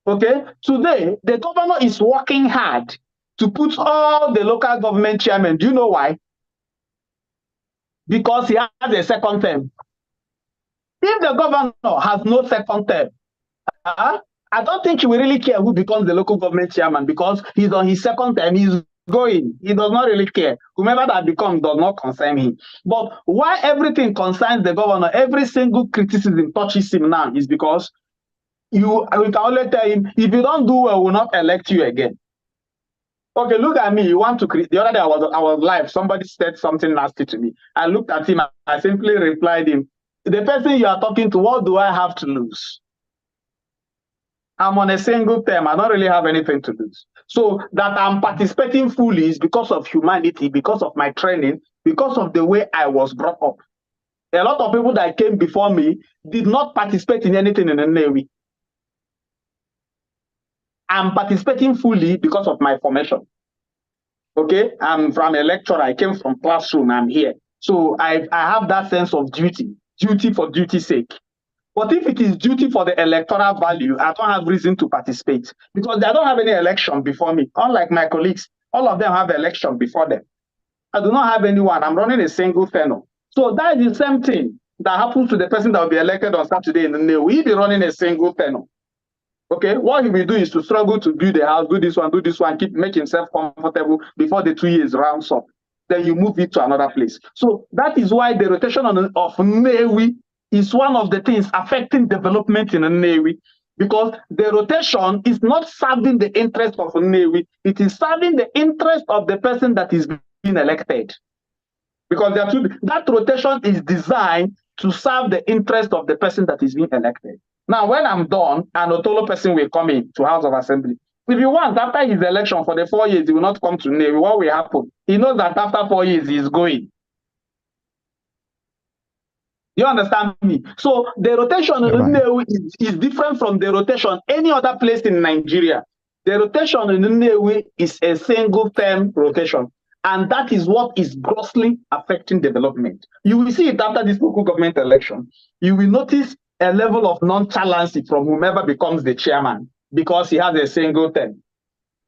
Okay, today, the governor is working hard to put all the local government chairmen. Do you know why? Because he has a second term. If the governor has no second term, I don't think he will really care who becomes the local government chairman because he's on his second term, he's going. He does not really care. Whomever that becomes does not concern him. But why everything concerns the governor, every single criticism touches him now is because we can only tell him, if you don't do well, we'll not elect you again. Okay, look at me. You want to create. The other day I was live. Somebody said something nasty to me. I looked at him. I simply replied him, the person you are talking to, what do I have to lose? I'm on a single term. I don't really have anything to lose. So that I'm participating fully is because of humanity, because of my training, because of the way I was brought up. A lot of people that came before me did not participate in anything in Nnewi. I'm participating fully because of my formation. Okay, I'm from a lecturer. I came from classroom. I'm here. So I have that sense of duty for duty's sake. But if it is duty for the electoral value, I don't have reason to participate because I don't have any election before me. Unlike my colleagues, all of them have election before them. I do not have anyone. I'm running a single tenure. So that is the same thing that happens to the person that will be elected on Saturday in the Nnewi. We'll be running a single tenure. Okay, what he will do is to struggle to build a house, do this one, make himself comfortable before the 2 years rounds up. Then you move it to another place. So that is why the rotation of Nnewi is one of the things affecting development in Nnewi, because the rotation is not serving the interest of Nnewi, it is serving the interest of the person that is being elected. Because that rotation is designed to serve the interest of the person that is being elected. Now, when I'm done, an Otolo person will come in to House of Assembly. If you want, after his election for the 4 years, he will not come to Nnewi. What will happen? He knows that after 4 years, he is going. You understand me? So the rotation in Nnewi is different from the rotation any other place in Nigeria. The rotation in Nnewi is a single term rotation. And that is what is grossly affecting development. You will see it after this local government election. You will notice a level of nonchalance from whomever becomes the chairman because he has a single term.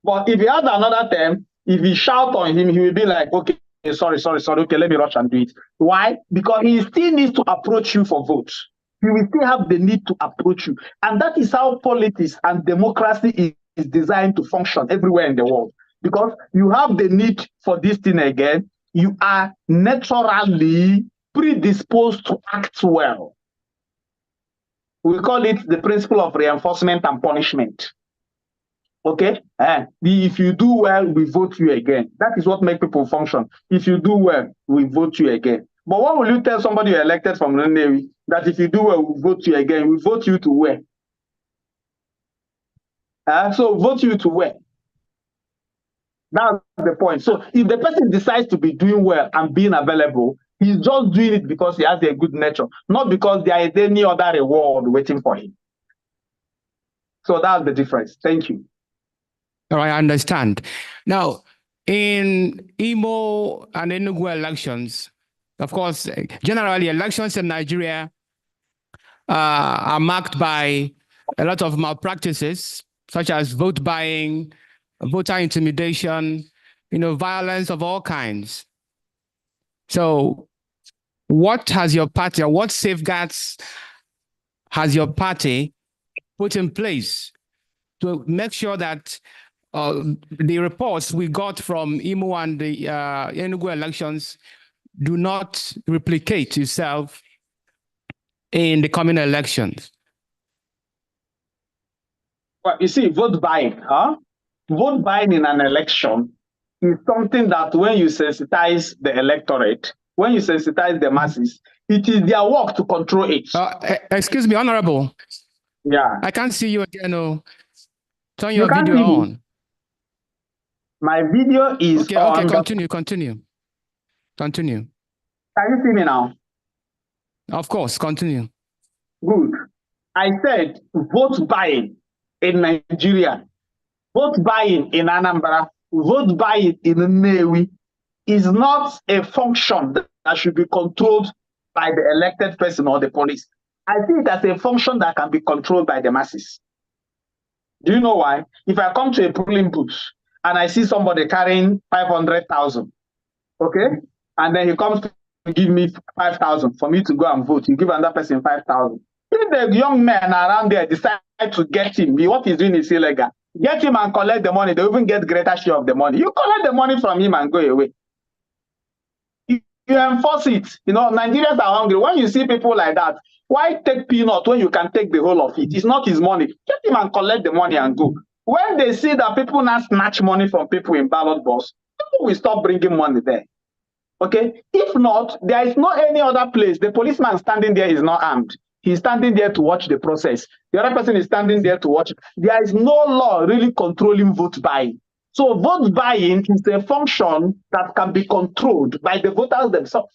But if he has another term, if you shout on him, he will be like, okay, sorry, okay, let me rush and do it. Why? Because he still needs to approach you for votes. He will still have the need to approach you. And that is how politics and democracy is designed to function everywhere in the world. Because you have the need for this thing again, you are naturally predisposed to act well. We call it the principle of reinforcement and punishment. Okay? If you do well, we vote you again. That is what makes people function. If you do well, we vote you again. But what will you tell somebody you elected from Nnewi that if you do well, we vote you again? We vote you to where? So vote you to where? That's the point. So if the person decides to be doing well and being available, he's just doing it because he has a good nature, not because there is any other reward waiting for him. So that's the difference. Thank you. All right, I understand. Now, in Imo and Enugu elections, of course, generally elections in Nigeria are marked by a lot of malpractices, such as vote buying, voter intimidation, violence of all kinds. So what has your party, or what safeguards has your party put in place to make sure that the reports we got from Imo and the Enugu elections do not replicate itself in the coming elections? Well, you see, vote buying, vote buying in an election is something that when you sensitize the electorate, when you sensitize the masses, it is their work to control it. Excuse me, Honorable. Yeah. I can't see you again. Oh. Turn You your can't video see me? on. My video is on. Okay, continue. Continue. Can you see me now? Of course, continue. Good. I said vote buying in Nigeria, vote buying in Anambra, vote buying in Nnewi is not a function that should be controlled by the elected person or the police. I see it as a function that can be controlled by the masses. Do you know why? If I come to a polling booth and I see somebody carrying 500,000, okay, and then he comes to give me 5,000 for me to go and vote, you give another person 5,000. If the young men around there decide to get him, what he's doing is illegal. Get him and collect the money. They even get greater share of the money. You collect the money from him and go away. You enforce it. You know, Nigerians are hungry. When you see people like that, why take peanut when you can take the whole of it? It's not his money. Get him and collect the money and go. When they see that people now snatch money from people in ballot box, people will stop bringing money there. Okay? If not, there is no any other place. The policeman standing there is not armed. He's standing there to watch the process. The other person is standing there to watch. There is no law really controlling vote buying. So vote buying is a function that can be controlled by the voters themselves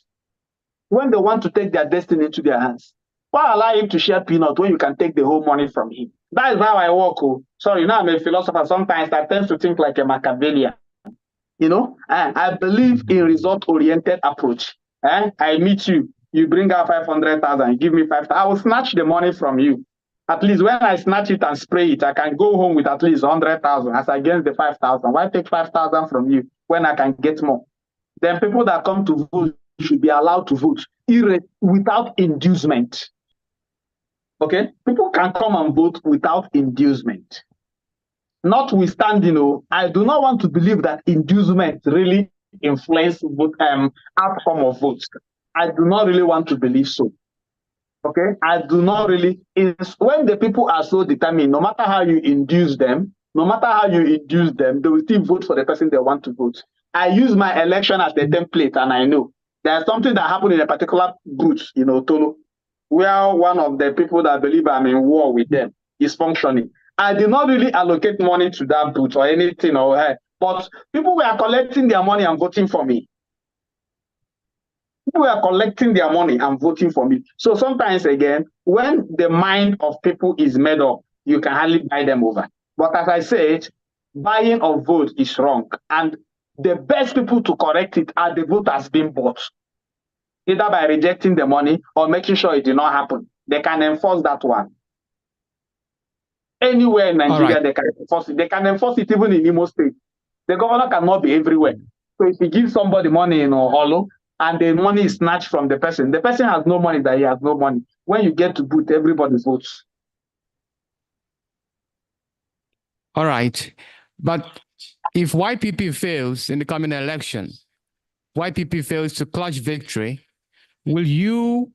when they want to take their destiny into their hands. Why allow him to share peanut when you can take the whole money from him? That is how I work. Oh. Sorry, now I'm a philosopher. Sometimes I tend to think like a Machiavellian. You know, I believe in result-oriented approach. I meet you, you bring out 500,000, you give me 5,000. I will snatch the money from you. At least when I snatch it and spray it, I can go home with at least 100,000 as against the 5,000. Why take 5,000 from you when I can get more? Then people that come to vote should be allowed to vote without inducement. Okay? People can come and vote without inducement. Notwithstanding, I do not want to believe that inducement really influences outcome of votes. I do not really want to believe so. Okay, I do not really. When the people are so determined, no matter how you induce them, they will still vote for the person they want to vote. I use my election as the template, and I know there's something that happened in a particular booth, Tolo, where one of the people that believe I'm in war with them is functioning. I did not really allocate money to that booth or anything, but people were collecting their money and voting for me. People were collecting their money and voting for me. So sometimes, again, when the mind of people is made up, you can hardly buy them over. But as I said, buying of vote is wrong. And the best people to correct it are the voters being bought, either by rejecting the money or making sure it did not happen. They can enforce that one. Anywhere in Nigeria, they can enforce it. They can enforce it even in Imo State. The governor cannot be everywhere. So if he gives somebody money in Oholo and the money is snatched from the person has no money that he has no money. When you get to booth, everybody votes. All right. But if YPP fails in the coming election, YPP fails to clutch victory, will you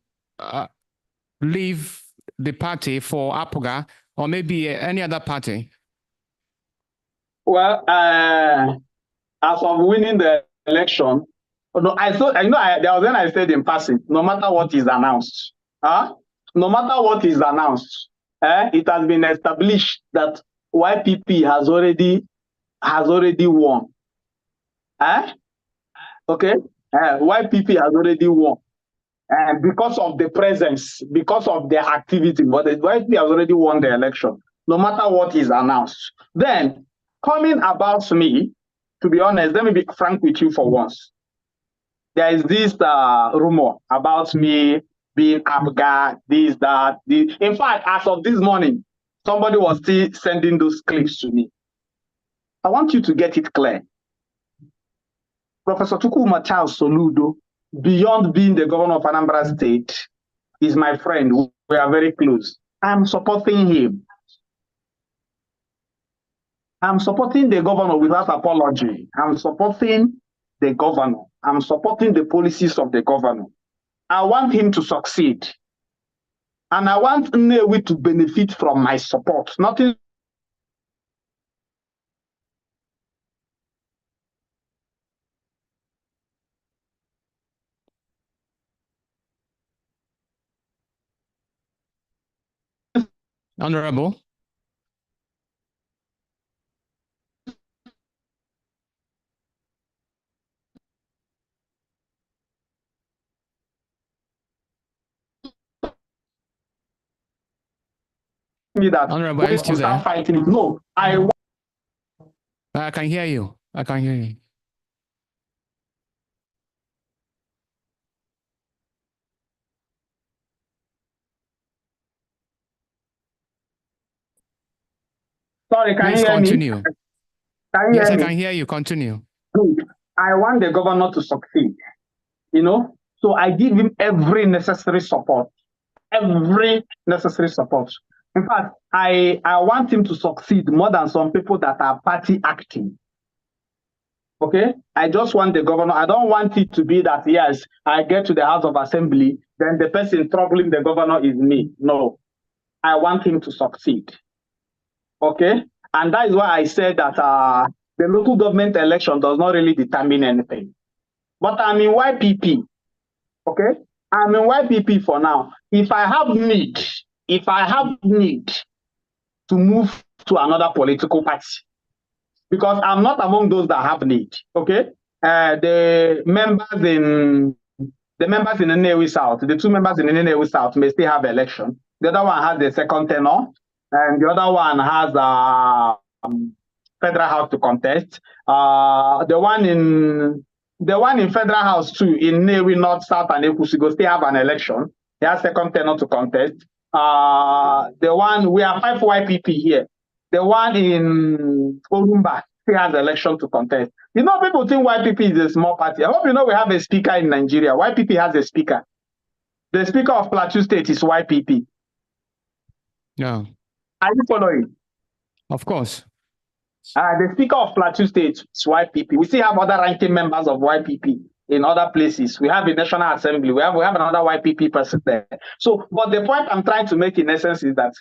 leave the party for APOGA or maybe any other party? Well, as of winning the election, no, there was when I said in passing, no matter what is announced, no matter what is announced, it has been established that YPP has already won. Okay, YPP has already won. And because of the presence, because of their activity, but the YPP has already won the election, no matter what is announced. Then, coming about me, to be honest, let me be frank with you for once. There is this rumor about me being APGA, this, that. In fact, as of this morning, somebody was still sending those clips to me. I want you to get it clear. Professor Chukwuma Charles Soludo, beyond being the governor of Anambra State, is my friend. We are very close. I'm supporting him. I'm supporting the governor without apology. I'm supporting the governor. I'm supporting the policies of the governor. I want him to succeed. And I want Nnewi to benefit from my support. Nothing. Honorable. Me that Honorable, are you still there? fighting it. No, I can hear you. I can hear you. Sorry, can Please you hear continue. me? Can you Yes, hear I me? can hear you. Continue. Good. I want the governor to succeed. You know, so I give him every necessary support. Every necessary support. In fact, I want him to succeed more than some people that are party acting. Okay, I just want the governor. I don't want it to be that, yes, I get to the House of Assembly, then the person troubling the governor is me. No, I want him to succeed. Okay, and that is why I said that the local government election does not really determine anything. But I'm in YPP. Okay, I'm in YPP for now. If I have need to move to another political party, because I'm not among those that have need. Okay, the members in Nnewi South, the two members in Nnewi South may still have election. The other one has the second tenure, and the other one has federal house to contest. The one in federal house too in Nnewi North, South, and Ekusigo still have an election. He has second tenure to contest. The one, we have 5 YPP here. The one in Orumba still has election to contest. You know, people think YPP is a small party. I hope you know we have a speaker in Nigeria. YPP has a speaker. The speaker of Plateau State is YPP. Yeah. Are you following? Of course. The speaker of Plateau State is YPP. We still have other ranking members of YPP in other places. We have a National Assembly. We have another YPP person there. So, but the point I'm trying to make in essence is that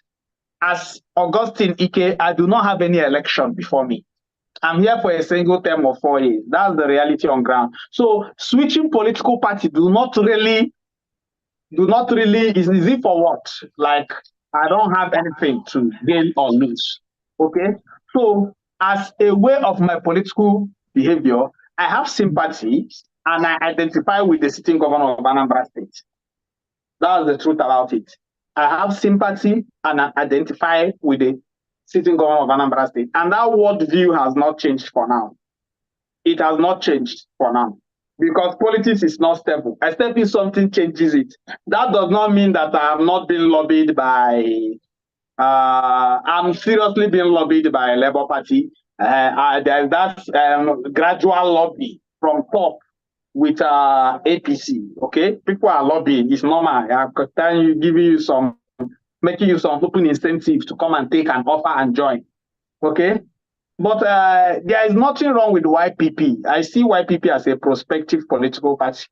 as Augustine Ike, I do not have any election before me. I'm here for a single term of 4 years. That's the reality on ground. So switching political party do not really is easy for what? Like, I don't have anything to gain or lose. Okay. So as a way of my political behavior, I have sympathy and I identify with the sitting governor of Anambra State. That's the truth about it. I have sympathy and I identify with the sitting governor of Anambra State. And that worldview has not changed for now. It has not changed for now. Because politics is not stable. Except if something changes it. That does not mean that I have not been lobbied by, I'm seriously being lobbied by a Labour Party. There's that gradual lobby from top with APC. Okay, people are lobbying. It's normal. I'm giving you some, making you some open incentive to come and take an offer and join. Okay, but there is nothing wrong with YPP. I see YPP as a prospective political party.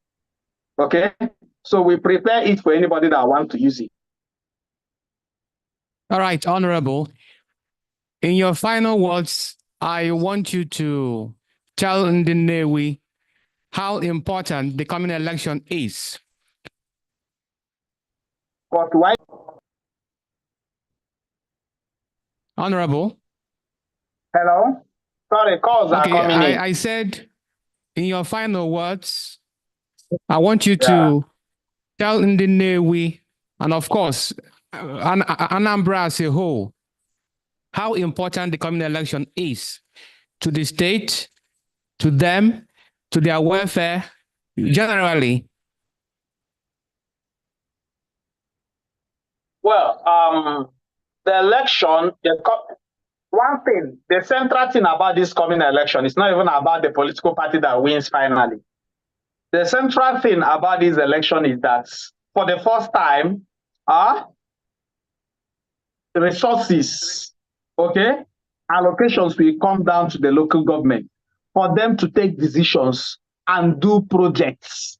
Okay, so we prepare it for anybody that wants to use it. All right, Honorable. In your final words, I want you to tell Nnewi how important the coming election is. But why? Honorable. Hello? Sorry, calls are coming in. I said in your final words, I want you to tell Nnewi, and of course, Anambra as a whole, how important the coming election is to the state, to them, to their welfare, generally. Well, the election, one thing, the central thing about this coming election is not even about the political party that wins finally. The central thing about this election is that for the first time, resources, okay, allocations will come down to the local government for them to take decisions and do projects,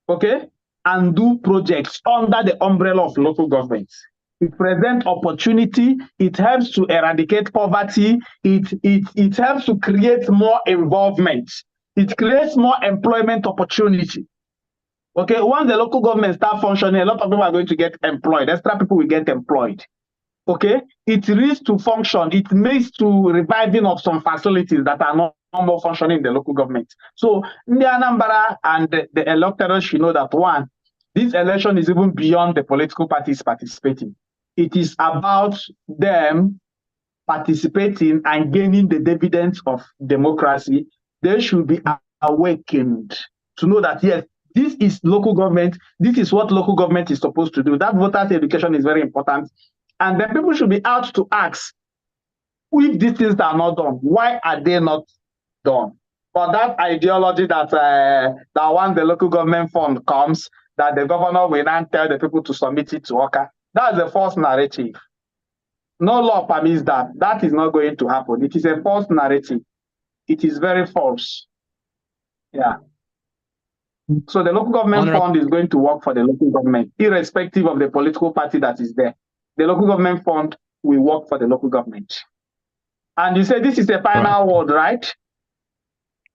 okay? And do projects under the umbrella of local governments. It presents opportunity, it helps to eradicate poverty, it helps to create more involvement, it creates more employment opportunity. Okay, once the local government start functioning, a lot of people are going to get employed, extra people will get employed. Okay, it leads to function, it leads to reviving of some facilities that are not more functioning in the local government. So the Anambra and the electorate should know that one, this election is even beyond the political parties participating. It is about them participating and gaining the dividends of democracy. They should be awakened to know that yes, this is local government, this is what local government is supposed to do. That voters education is very important. And then people should be out to ask, if these things are not done, why are they not done? But that ideology that once the local government fund comes, that the governor will now tell the people to submit it to OCA, that's a false narrative. No law permits that. That is not going to happen. It is a false narrative. It is very false. Yeah. So the local government fund is going to work for the local government, irrespective of the political party that is there. The local government fund will work for the local government. And you say this is the final word, right?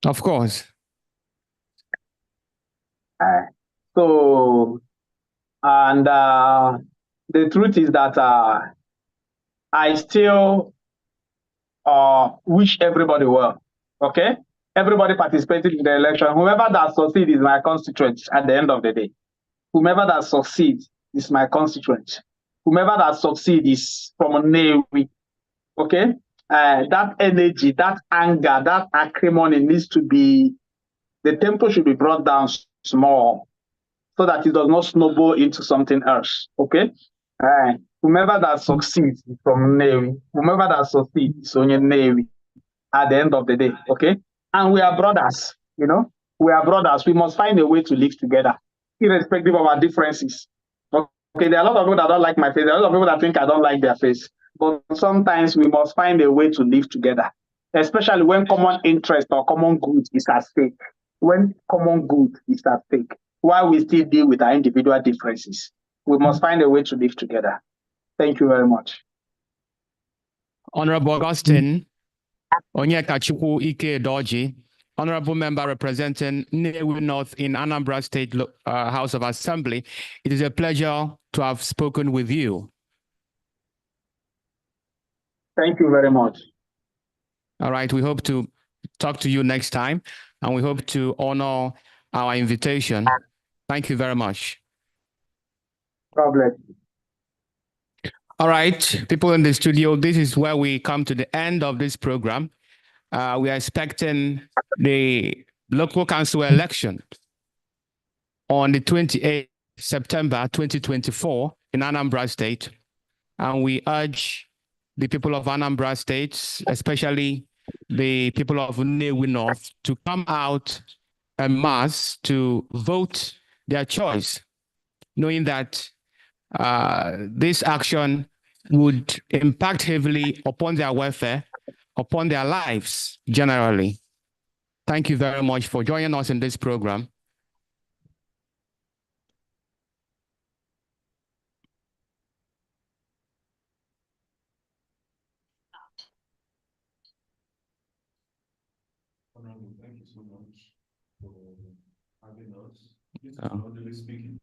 Of course. The truth is that I still wish everybody well. Okay? Everybody participated in the election. Whoever that succeeds is my constituent at the end of the day. Whomever that succeeds is my constituent. Whomever that succeeds is from Nnewi. Okay? That energy, that anger, that acrimony needs to be, the tempo should be brought down small so that it does not snowball into something else. Okay? Whomever that succeeds is from Nnewi. Whomever that succeeds is only Nnewi at the end of the day. Okay? And we are brothers, you know? We are brothers. We must find a way to live together, irrespective of our differences. Okay, there are a lot of people that don't like my face. There are a lot of people that think I don't like their face. But sometimes we must find a way to live together, especially when common interest or common good is at stake. When common good is at stake, while we still deal with our individual differences, we must find a way to live together. Thank you very much. Honorable Augustine Onyekachukwu Ike Doji, Honorable Member representing Nnewi North in Anambra State House of Assembly. It is a pleasure to have spoken with you. Thank you very much. All right, we hope to talk to you next time, and we hope to honor our invitation. Thank you very much. God bless you. All right, people in the studio, this is where we come to the end of this program. We are expecting the local council election on the 28th September 2024 in Anambra State. And we urge the people of Anambra State, especially the people of Nnewi North, to come out en masse to vote their choice, knowing that this action would impact heavily upon their welfare, upon their lives generally. Thank you very much for joining us in this program. Thank you so much for having us. This is not really speaking.